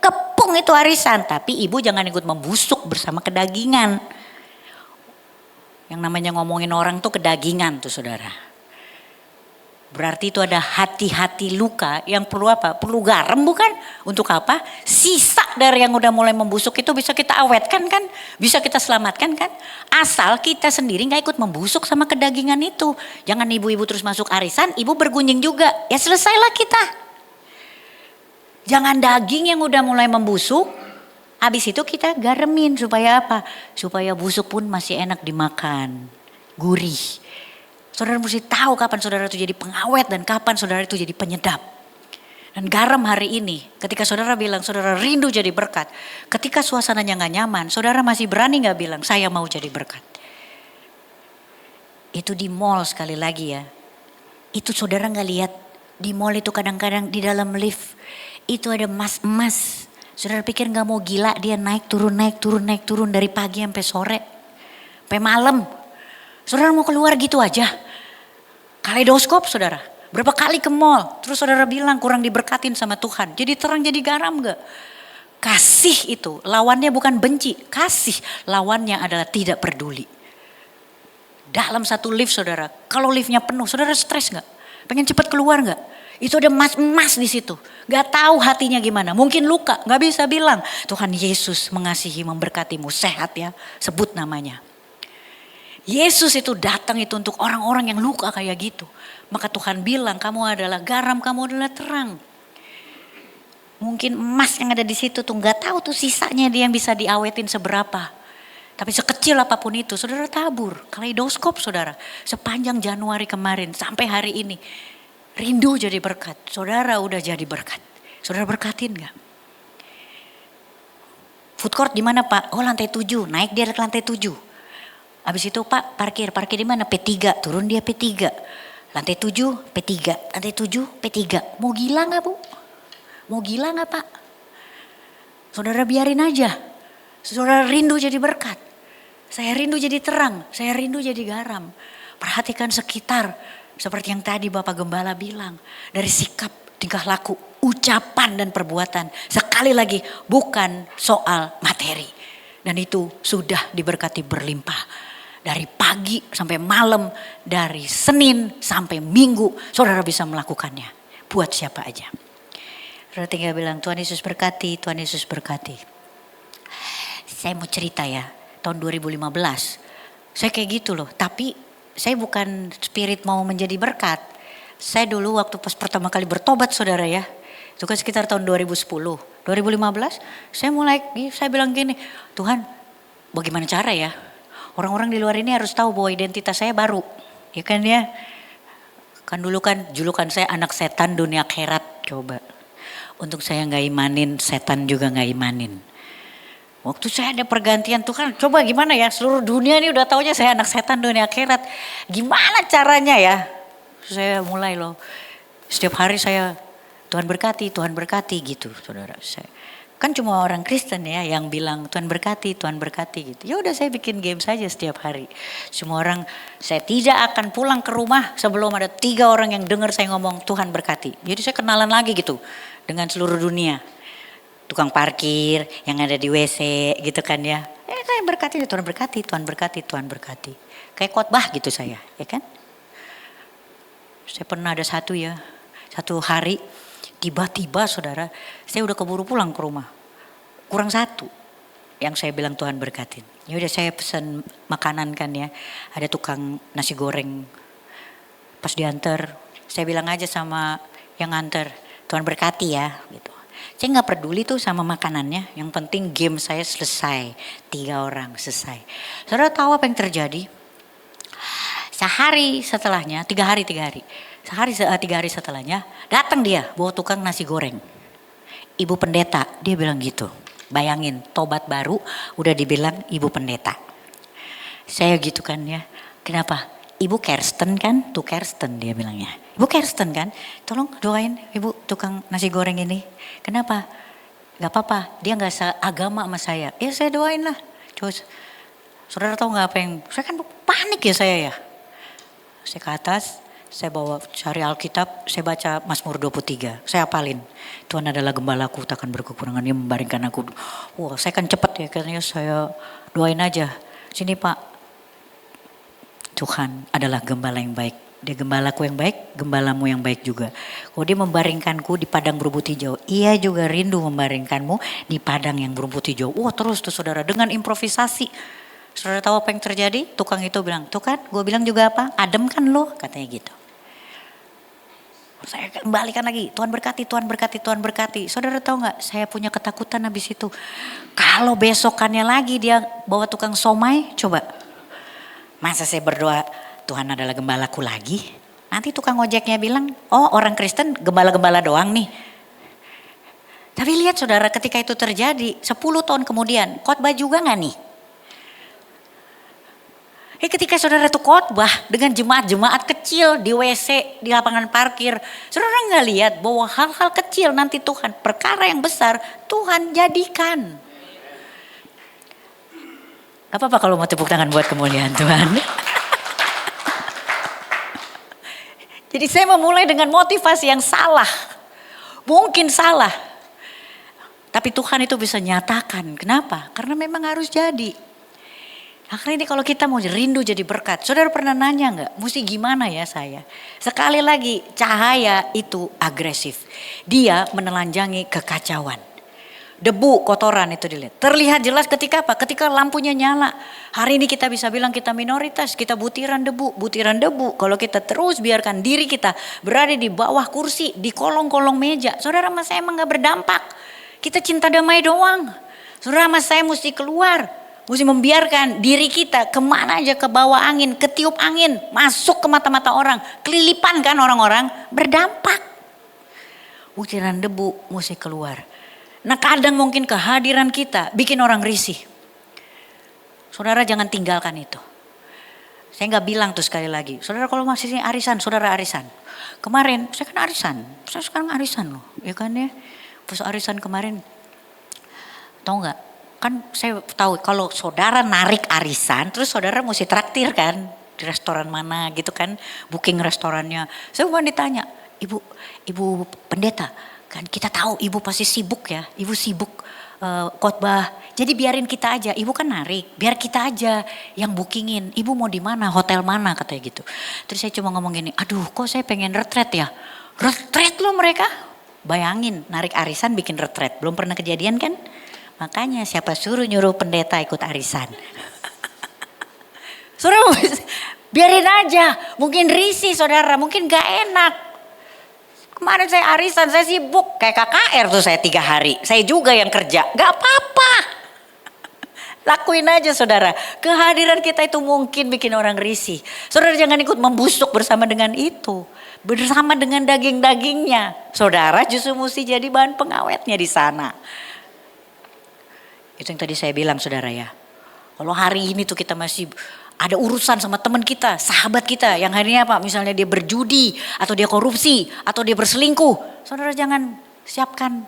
kepung dukung itu arisan, tapi ibu jangan ikut membusuk bersama kedagingan. Yang namanya ngomongin orang tuh kedagingan tuh saudara. Berarti itu ada hati-hati luka yang perlu apa? Perlu garam bukan? Untuk apa? Sisa dari yang udah mulai membusuk itu bisa kita awetkan kan? Bisa kita selamatkan kan? Asal kita sendiri gak ikut membusuk sama kedagingan itu. Jangan ibu-ibu terus masuk arisan, ibu bergunjing juga. Ya selesailah kita. Jangan daging yang udah mulai membusuk, habis itu kita garemin supaya apa? Supaya busuk pun masih enak dimakan. Gurih. Saudara mesti tahu kapan saudara itu jadi pengawet dan kapan saudara itu jadi penyedap. Dan garam hari ini, ketika saudara bilang saudara rindu jadi berkat. Ketika suasananya gak nyaman, saudara masih berani gak bilang saya mau jadi berkat. Itu di mall sekali lagi ya. Itu saudara gak lihat di mall itu kadang-kadang di dalam lift. Itu ada emas-emas. Saudara pikir gak mau gila dia naik turun dari pagi sampai sore. Sampai malam. Saudara mau keluar gitu aja. Kaleidoskop saudara. Berapa kali ke mall. Terus saudara bilang kurang diberkatin sama Tuhan. Jadi terang jadi garam gak? Kasih itu lawannya bukan benci. Kasih lawannya adalah tidak peduli. Dalam satu lift saudara. Kalau liftnya penuh saudara stres gak? Pengen cepat keluar gak? Itu ada emas-emas di situ. Gak tahu hatinya gimana. Mungkin luka. Gak bisa bilang. Tuhan Yesus mengasihi memberkatimu. Sehat ya. Sebut namanya. Yesus itu datang itu untuk orang-orang yang luka kayak gitu. Maka Tuhan bilang kamu adalah garam, kamu adalah terang. Mungkin emas yang ada di situ tuh gak tahu tuh sisanya dia yang bisa diawetin seberapa. Tapi sekecil apapun itu saudara tabur. Kaleidoskop saudara. Sepanjang Januari kemarin sampai hari ini. Rindu jadi berkat. Saudara udah jadi berkat. Saudara berkatin gak? Food court di mana Pak? Oh lantai 7. Naik dia ke lantai 7. Habis itu Pak parkir di mana? P3, turun dia P3. Lantai 7 P3, lantai 7 P3. Mau gila gak Bu? Mau gila gak Pak? Saudara biarin aja. Saudara rindu jadi berkat. Saya rindu jadi terang, saya rindu jadi garam. Perhatikan sekitar seperti yang tadi Bapak Gembala bilang. Dari sikap, tingkah laku, ucapan dan perbuatan. Sekali lagi bukan soal materi. Dan itu sudah diberkati berlimpah. Dari pagi sampai malam, dari Senin sampai Minggu, saudara bisa melakukannya. Buat siapa aja. Saudara tinggal bilang, Tuhan Yesus berkati, Tuhan Yesus berkati. Saya mau cerita ya, tahun 2015. Saya kayak gitu loh, tapi saya bukan spirit mau menjadi berkat. Saya dulu waktu pas pertama kali bertobat saudara ya, itu kan sekitar tahun 2010. 2015, saya bilang gini, Tuhan bagaimana cara ya? Orang-orang di luar ini harus tahu bahwa identitas saya baru. Ya kan ya. Kan dulu kan julukan saya anak setan dunia akhirat. Coba. Untuk saya gak imanin, setan juga gak imanin. Waktu saya ada pergantian Tuhan, coba gimana ya? Seluruh dunia ini udah taunya saya anak setan dunia akhirat. Gimana caranya ya? Saya mulai loh. Setiap hari saya Tuhan berkati gitu saudara. Kan cuma orang Kristen ya yang bilang Tuhan berkati gitu. Ya udah saya bikin game saja setiap hari. Semua orang, saya tidak akan pulang ke rumah sebelum ada 3 orang yang dengar saya ngomong Tuhan berkati. Jadi saya kenalan lagi gitu dengan seluruh dunia. Tukang parkir yang ada di WC gitu kan ya. Saya berkati, Tuhan berkati, Tuhan berkati, Tuhan berkati. Kayak khotbah gitu saya, ya kan? Saya pernah ada satu hari tiba-tiba saudara, saya udah keburu pulang ke rumah. Kurang 1 yang saya bilang Tuhan berkatin. Ya udah saya pesan makanan kan ya. Ada tukang nasi goreng. Pas diantar, saya bilang aja sama yang nganter, Tuhan berkati ya gitu. Saya gak peduli tuh sama makanannya. Yang penting game saya selesai. 3 orang selesai. Saudara tahu apa yang terjadi? Sehari setelahnya, 3 hari. 3 hari setelahnya datang dia bawa tukang nasi goreng. Ibu pendeta, dia bilang gitu. Bayangin tobat baru udah dibilang ibu pendeta. Saya gitu kan ya. Kenapa? Ibu Kirsten kan? Tuh Kirsten dia bilangnya. Ibu Kirsten kan? Tolong doain ibu tukang nasi goreng ini. Kenapa? Gak apa-apa, dia gak seagama sama saya. Ya saya doain lah. Terus saudara tahu gak apa yang, saya kan panik ya saya ya. Saya ke atas, Saya bawa cari Alkitab, saya baca Mazmur 23. Saya hafalin. Tuhan adalah gembalaku, takkan berkekurangan, Dia membaringkan aku. Wah, saya kan cepet ya, katanya saya doain aja. Sini Pak, Tuhan adalah gembala yang baik. Dia gembalaku yang baik, gembalamu yang baik juga. Kalau Dia membaringkanku di padang berumput hijau, Ia juga rindu membaringkanmu di padang yang berumput hijau. Wah, terus tuh saudara, dengan improvisasi. Saudara tahu apa yang terjadi? Tukang itu bilang, tuh kan gue bilang juga apa? Adem kan lo? Katanya gitu. Saya kembalikan lagi, Tuhan berkati, Tuhan berkati, Tuhan berkati. Saudara tahu nggak? Saya punya ketakutan habis itu. Kalau besokannya lagi dia bawa tukang somai, coba. Masa saya berdoa, Tuhan adalah gembalaku lagi? Nanti tukang ojeknya bilang, oh orang Kristen gembala-gembala doang nih. Tapi lihat saudara, ketika itu terjadi, 10 tahun kemudian, khotbah juga nggak nih? Ketika saudara itu khotbah dengan jemaat-jemaat kecil di WC, di lapangan parkir. Saudara nggak lihat bahwa hal-hal kecil nanti Tuhan, perkara yang besar Tuhan jadikan. Gak apa-apa kalau mau tepuk tangan buat kemuliaan Tuhan. Jadi saya memulai dengan motivasi yang salah. Mungkin salah. Tapi Tuhan itu bisa nyatakan. Kenapa? Karena memang harus jadi. Akhirnya ini kalau kita mau rindu jadi berkat. Saudara pernah nanya gak? Mesti gimana ya saya? Sekali lagi cahaya itu agresif. Dia menelanjangi kekacauan. Debu, kotoran itu dilihat. Terlihat jelas ketika apa? Ketika lampunya nyala. Hari ini kita bisa bilang kita minoritas. Kita butiran debu. Butiran debu. Kalau kita terus biarkan diri kita berada di bawah kursi. Di kolong-kolong meja. Saudara sama saya emang gak berdampak. Kita cinta damai doang. Saudara sama saya mesti keluar. Mesti membiarkan diri kita kemana aja, ke bawah angin, ketiup angin, masuk ke mata-mata orang. Kelilipan kan orang-orang, berdampak. Butiran debu mesti keluar. Nah kadang mungkin kehadiran kita bikin orang risih. Saudara jangan tinggalkan itu. Saya gak bilang tuh sekali lagi. Saudara kalau masih sini arisan, saudara arisan. Kemarin saya kan arisan, saya sekarang arisan loh. Ya kan ya, pas arisan kemarin, tahu gak? Kan saya tahu kalau saudara narik arisan, terus saudara mesti traktir kan di restoran mana gitu kan, booking restorannya. Saya bukan ditanya, ibu pendeta, kan kita tahu ibu pasti sibuk ya, ibu sibuk khotbah. Jadi biarin kita aja, ibu kan narik, biar kita aja yang bookingin. Ibu mau di mana, hotel mana katanya gitu. Terus saya cuma ngomong gini, aduh kok saya pengen retret ya, retret loh mereka. Bayangin narik arisan bikin retret, belum pernah kejadian kan? Makanya siapa suruh nyuruh pendeta ikut arisan. Suruh biarin aja. Mungkin risih saudara, mungkin gak enak. Kemarin saya arisan, saya sibuk. Kayak KKR tuh saya 3 hari. Saya juga yang kerja, gak apa-apa. Lakuin aja saudara. Kehadiran kita itu mungkin bikin orang risih. Saudara jangan ikut membusuk bersama dengan itu. Bersama dengan daging-dagingnya. Saudara justru mesti jadi bahan pengawetnya di sana. Itu yang tadi saya bilang saudara ya. Kalau hari ini tuh kita masih ada urusan sama teman kita, sahabat kita yang hari ini apa? Misalnya dia berjudi atau dia korupsi atau dia berselingkuh. Saudara jangan siapkan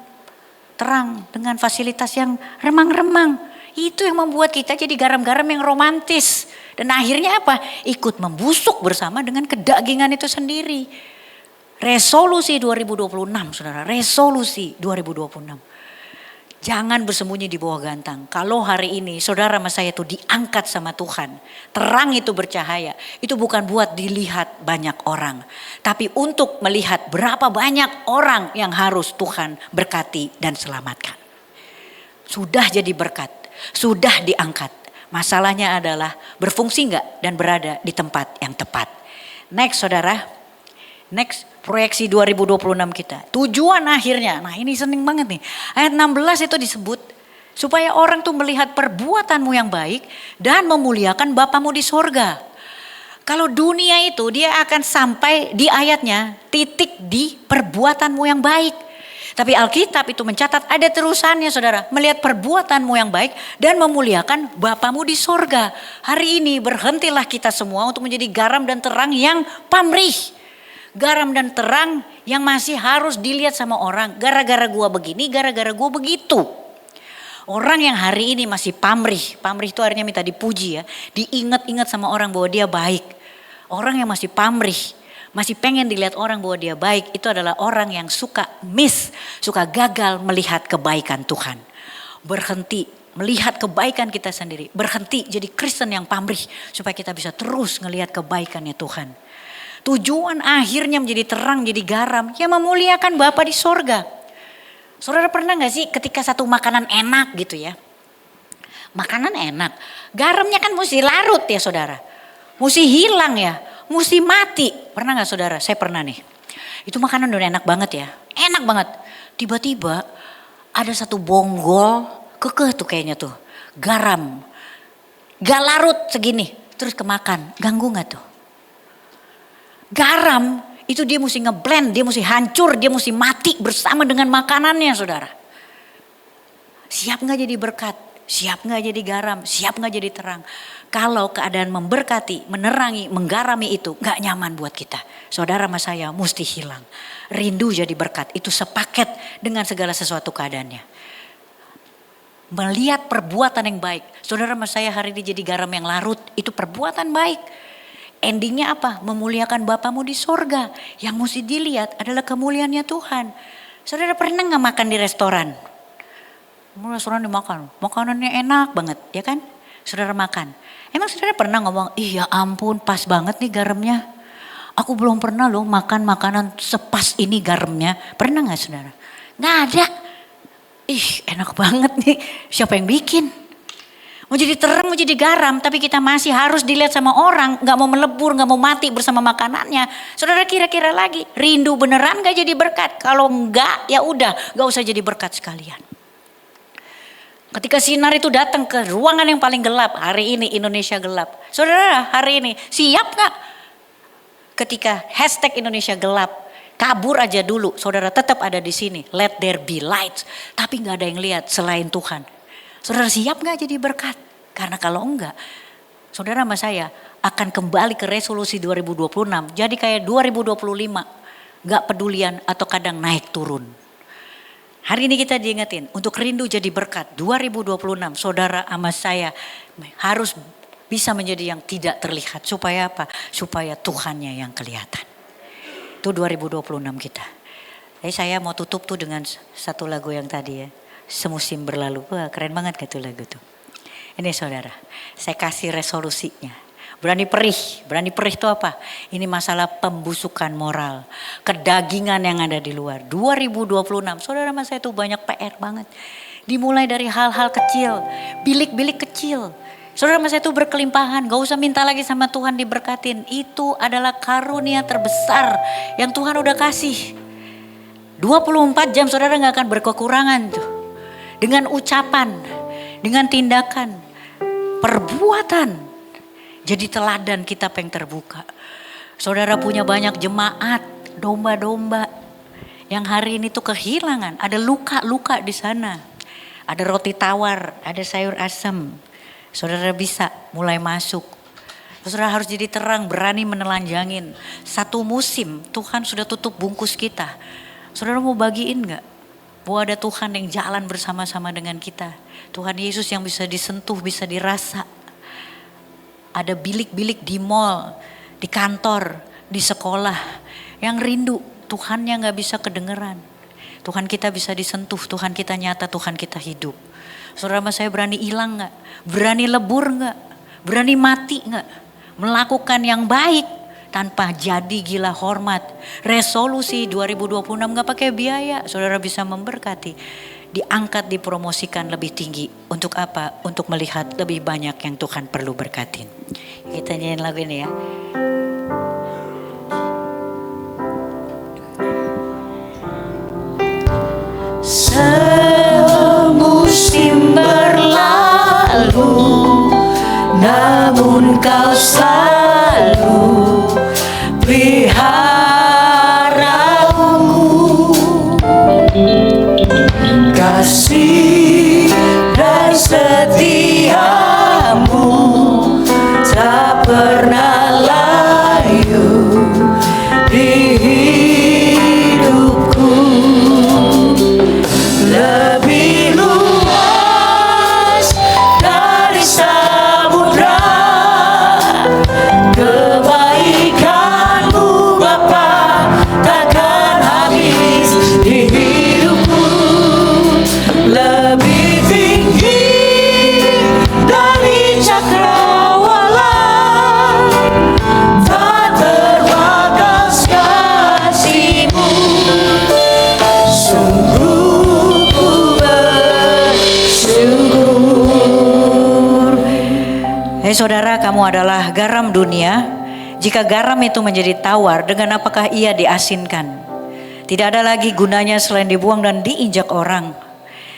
terang dengan fasilitas yang remang-remang. Itu yang membuat kita jadi garam-garam yang romantis. Dan akhirnya apa? Ikut membusuk bersama dengan kedagingan itu sendiri. Resolusi 2026 saudara, resolusi 2026. Jangan bersembunyi di bawah gantang. Kalau hari ini saudara sama saya itu diangkat sama Tuhan. Terang itu bercahaya. Itu bukan buat dilihat banyak orang. Tapi untuk melihat berapa banyak orang yang harus Tuhan berkati dan selamatkan. Sudah jadi berkat. Sudah diangkat. Masalahnya adalah berfungsi enggak dan berada di tempat yang tepat. Next saudara. Next. Proyeksi 2026 kita. Tujuan akhirnya. Nah ini seneng banget nih. Ayat 16 itu disebut. Supaya orang tuh melihat perbuatanmu yang baik. Dan memuliakan Bapamu di sorga. Kalau dunia itu dia akan sampai di ayatnya. Titik di perbuatanmu yang baik. Tapi Alkitab itu mencatat ada terusannya saudara. Melihat perbuatanmu yang baik. Dan memuliakan Bapamu di sorga. Hari ini berhentilah kita semua untuk menjadi garam dan terang yang pamrih. Garam dan terang yang masih harus dilihat sama orang. Gara-gara gua begini, gara-gara gua begitu. Orang yang hari ini masih pamrih. Pamrih itu artinya minta dipuji ya. Diingat-ingat sama orang bahwa dia baik. Orang yang masih pamrih. masih pengen dilihat orang bahwa dia baik, itu adalah orang yang suka suka gagal melihat kebaikan Tuhan. Berhenti melihat kebaikan kita sendiri, berhenti jadi Kristen yang pamrih supaya kita bisa terus ngelihat kebaikannya Tuhan. Tujuan akhirnya menjadi terang, jadi garam yang memuliakan Bapa di sorga. Saudara pernah gak sih ketika satu makanan enak gitu ya, makanan enak, garamnya kan mesti larut ya saudara, mesti hilang ya, mesti mati. Pernah gak saudara? Saya pernah nih. Itu makanan udah enak banget ya, enak banget. Tiba-tiba ada satu bonggol, kekeh tuh kayaknya tuh, garam, gak larut segini, terus kemakan, ganggu gak tuh? Garam itu dia mesti ngeblend, dia mesti hancur, dia mesti mati bersama dengan makanannya saudara. Siap gak jadi berkat? Siap gak jadi garam? Siap gak jadi terang? Kalau keadaan memberkati, menerangi, menggarami itu gak nyaman buat kita. Saudara sama saya mesti hilang. Rindu jadi berkat, itu sepaket dengan segala sesuatu keadaannya. Melihat perbuatan yang baik. Saudara sama saya hari ini jadi garam yang larut, itu perbuatan baik. Endingnya apa? Memuliakan Bapamu di sorga. Yang mesti dilihat adalah kemuliaannya Tuhan. Saudara pernah gak makan di restoran? Restoran dimakan, makanannya enak banget ya kan? Saudara makan. Emang saudara pernah ngomong, iya ampun pas banget nih garamnya. Aku belum pernah loh makan makanan sepas ini garamnya. Pernah gak saudara? Gak ada. Ih enak banget nih, siapa yang bikin? Mau jadi terang, mau jadi garam, tapi kita masih harus dilihat sama orang, gak mau melebur, gak mau mati bersama makanannya. Saudara kira-kira lagi, rindu beneran gak jadi berkat? Kalau enggak, ya udah, gak usah jadi berkat sekalian. Ketika sinar itu datang ke ruangan yang paling gelap, hari ini Indonesia gelap. Saudara, hari ini siap gak? Ketika hashtag Indonesia gelap, kabur aja dulu, saudara tetap ada di sini. Let there be light, tapi gak ada yang lihat selain Tuhan. Saudara siap gak jadi berkat? Karena kalau enggak, saudara sama saya akan kembali ke resolusi 2026. Jadi kayak 2025, gak pedulian atau kadang naik turun. Hari ini kita diingetin untuk rindu jadi berkat 2026. Saudara sama saya harus bisa menjadi yang tidak terlihat. Supaya apa? Supaya Tuhannya yang kelihatan. Itu 2026 kita. Jadi saya mau tutup tuh dengan satu lagu yang tadi ya. Semusim berlalu. Wah keren banget gitu lagu tuh. Ini saudara, saya kasih resolusinya. Berani perih itu apa? Ini masalah pembusukan moral. Kedagingan yang ada di luar. 2026, saudara sama saya tuh banyak PR banget. Dimulai dari hal-hal kecil, bilik-bilik kecil. Saudara sama saya tuh berkelimpahan, gak usah minta lagi sama Tuhan diberkatin. Itu adalah karunia terbesar yang Tuhan udah kasih. 24 jam saudara gak akan berkekurangan tuh. Dengan ucapan, dengan tindakan, perbuatan. Jadi teladan kita yang terbuka. Saudara punya banyak jemaat, domba-domba. Yang hari ini tuh kehilangan, ada luka-luka di sana. Ada roti tawar, ada sayur asem. Saudara bisa mulai masuk. Saudara harus jadi terang, berani menelanjangin. Satu musim Tuhan sudah tutup bungkus kita. Saudara mau bagiin gak? Bahwa ada Tuhan yang jalan bersama-sama dengan kita. Tuhan Yesus yang bisa disentuh, bisa dirasa. Ada bilik-bilik di mall, di kantor, di sekolah. Yang rindu, Tuhannya gak bisa kedengeran. Tuhan kita bisa disentuh, Tuhan kita nyata, Tuhan kita hidup. Saudara sama saya berani hilang gak? Berani lebur gak? Berani mati gak? Melakukan yang baik. Tanpa jadi gila hormat. Resolusi 2026 gak pakai biaya. Saudara bisa memberkati. Diangkat, dipromosikan lebih tinggi. Untuk apa? Untuk melihat lebih banyak yang Tuhan perlu berkatin. Kita nyanyiin lagu ini ya. Semusim berlalu, namun kau selalu peliharaku. Kasih dan setiamu tak pernah layu di hidupku. Hai saudara, kamu adalah garam dunia. Jika garam itu menjadi tawar, dengan apakah ia diasinkan? Tidak ada lagi gunanya selain dibuang dan diinjak orang.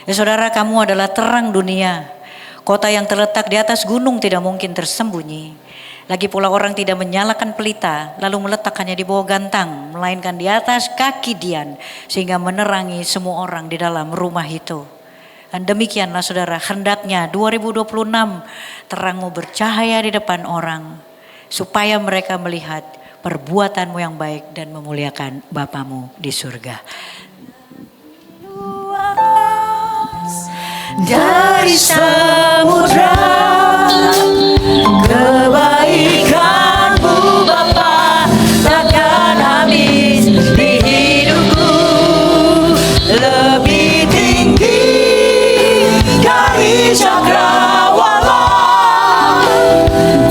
Hai saudara, kamu adalah terang dunia. Kota yang terletak di atas gunung tidak mungkin tersembunyi. Lagi pula orang tidak menyalakan pelita lalu meletakkannya di bawah gantang, melainkan di atas kaki dian, sehingga menerangi semua orang di dalam rumah itu. Dan demikianlah saudara, hendaknya 2026 terangmu bercahaya di depan orang, supaya mereka melihat perbuatanmu yang baik dan memuliakan Bapamu di surga. Dari samudra kebaikanmu Bapa takkan habis di hidupku, lebih tinggi dari cakrawala,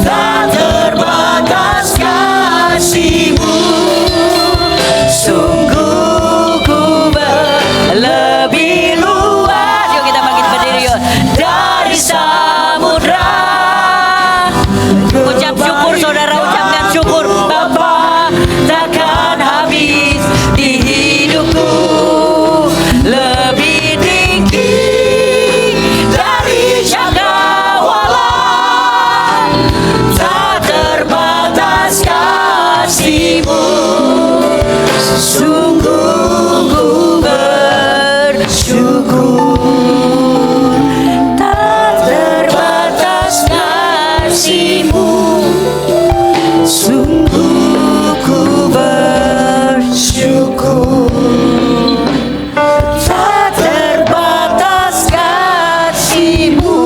tak terbatas kasih-Mu, sungguh ku lebih luas. Yuk kita bangkit berdiri yuk. Dari samudra, Ucap syukur saudara, ucapkan syukur. Bapa takkan habis di hidupku, lebih tinggi dari cakrawala, tak terbatas kasih-Mu, sungguh ku bersyukur. Tak terbatas kasih-Mu, sungguh ku bersyukur. Tak terbatas kasih-Mu,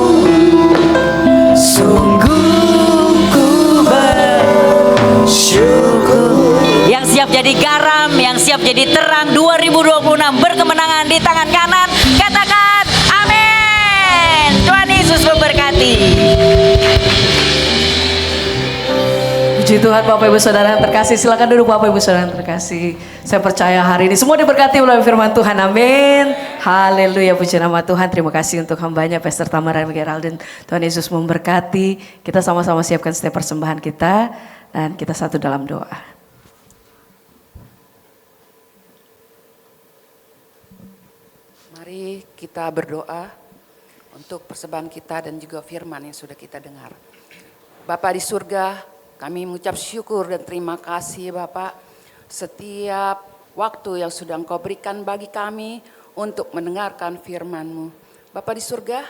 sungguh ku bersyukur. Yang siap jadi garam, yang siap jadi terang 2026 berkemenangan di tangan kanan. Katakan amin. Tuhan Yesus memberkati. Puji Tuhan Bapak Ibu Saudara yang terkasih, silakan duduk Bapak Ibu Saudara yang terkasih. Saya percaya hari ini semua diberkati melalui firman Tuhan, amin. Haleluya, puji nama Tuhan. Terima kasih untuk hambanya Pastor Tamara dan Geraldine. Tuhan Yesus memberkati. Kita sama-sama siapkan setiap persembahan kita dan kita satu dalam doa. Mari kita berdoa untuk persembahan kita dan juga firman yang sudah kita dengar. Bapa di surga, kami mengucap syukur dan terima kasih Bapak, setiap waktu yang sudah Engkau berikan bagi kami untuk mendengarkan firman-Mu. Bapak di surga,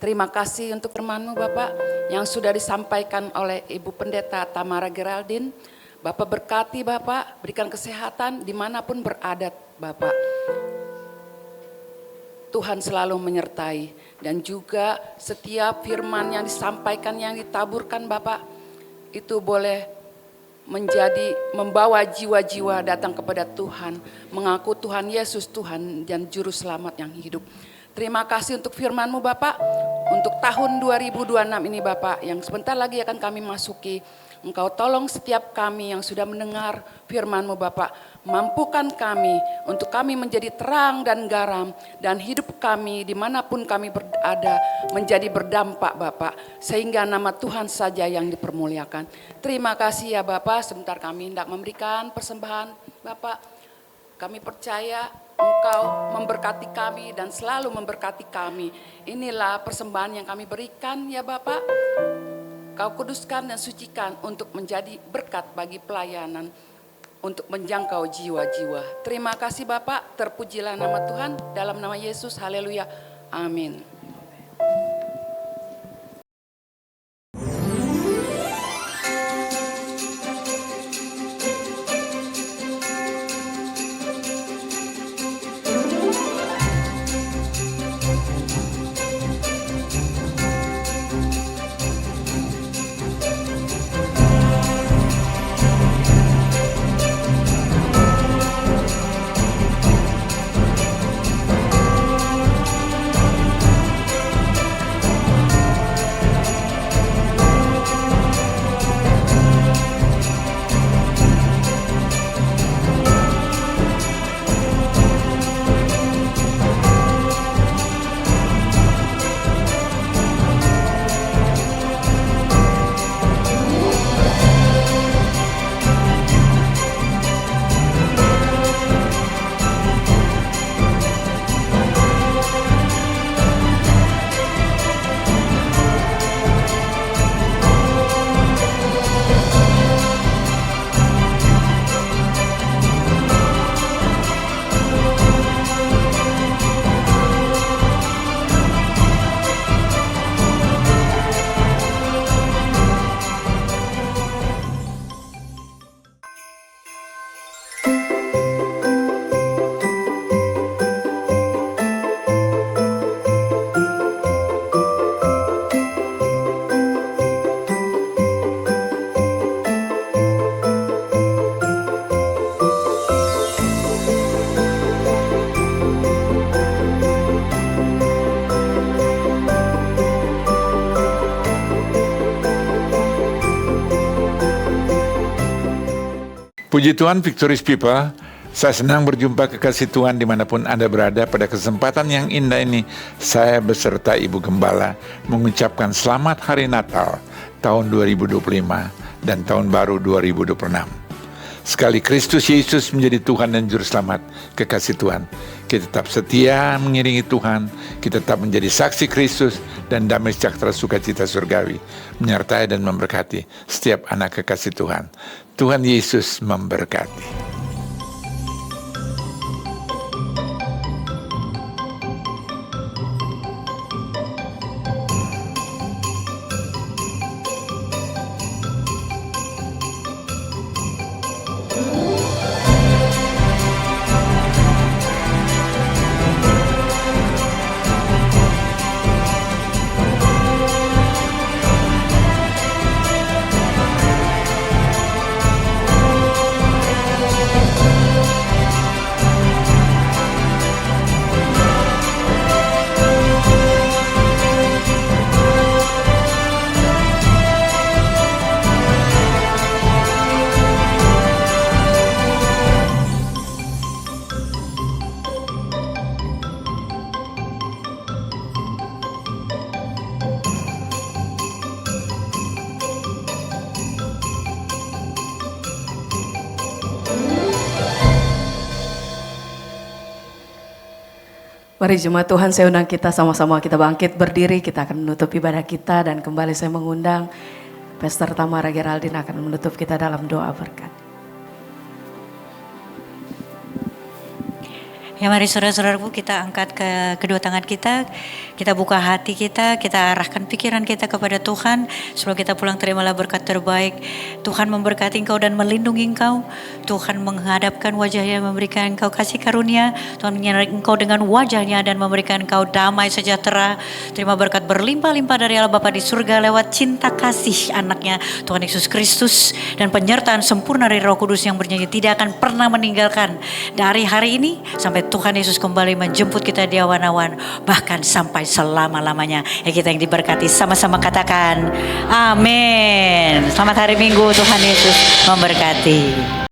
terima kasih untuk firman-Mu Bapak yang sudah disampaikan oleh Ibu Pendeta Tamara Geraldine. Bapak berkati Bapak, berikan kesehatan dimanapun berada Bapak. Tuhan selalu menyertai dan juga setiap firman yang disampaikan, yang ditaburkan Bapak, itu boleh membawa jiwa-jiwa datang kepada Tuhan, mengaku Tuhan Yesus Tuhan dan Juru Selamat yang hidup. Terima kasih untuk firman-Mu Bapak, untuk tahun 2026 ini Bapak, yang sebentar lagi akan kami masuki. Engkau tolong setiap kami yang sudah mendengar firman-Mu Bapak, mampukan kami untuk kami menjadi terang dan garam, dan hidup kami dimanapun kami berada menjadi berdampak Bapak, sehingga nama Tuhan saja yang dipermuliakan. Terima kasih ya Bapak, sebentar kami hendak memberikan persembahan Bapak. Kami percaya Engkau memberkati kami dan selalu memberkati kami. Inilah persembahan yang kami berikan ya Bapak. Kau kuduskan dan sucikan untuk menjadi berkat bagi pelayanan, untuk menjangkau jiwa-jiwa. Terima kasih Bapak, terpujilah nama Tuhan, dalam nama Yesus, haleluya, amin. Puji Tuhan, Victorious People, saya senang berjumpa kekasih Tuhan dimanapun Anda berada. Pada kesempatan yang indah ini, saya beserta Ibu Gembala mengucapkan selamat Hari Natal tahun 2025 dan tahun baru 2026. Sekali Kristus Yesus menjadi Tuhan dan Juru Selamat, kekasih Tuhan, kita tetap setia mengiringi Tuhan, kita tetap menjadi saksi Kristus, dan damai sejahtera sukacita surgawi menyertai dan memberkati setiap anak kekasih Tuhan. Tuhan Yesus memberkati. Mari jemaat Tuhan, saya undang kita sama-sama kita bangkit berdiri, kita akan menutup ibadah kita, dan kembali saya mengundang Pastor Tamara Geraldine akan menutup kita dalam doa berkat. Ya, mari saudara-saudaraku, kita angkat ke kedua tangan kita buka hati kita arahkan pikiran kita kepada Tuhan. Sebelum kita pulang, terimalah berkat terbaik. Tuhan memberkati engkau dan melindungi engkau. Tuhan menghadapkan wajahnya, memberikan engkau kasih karunia. Tuhan menyertai engkau dengan wajahnya dan memberikan engkau damai sejahtera. Terima berkat berlimpah-limpah dari Allah Bapa di surga lewat cinta kasih anaknya Tuhan Yesus Kristus, dan penyertaan sempurna dari Roh Kudus yang bernyanyi tidak akan pernah meninggalkan dari hari ini sampai Tuhan Yesus kembali menjemput kita di awan-awan, bahkan sampai selama-lamanya. Ya, kita yang diberkati sama-sama katakan amin. Selamat hari Minggu, Tuhan Yesus memberkati.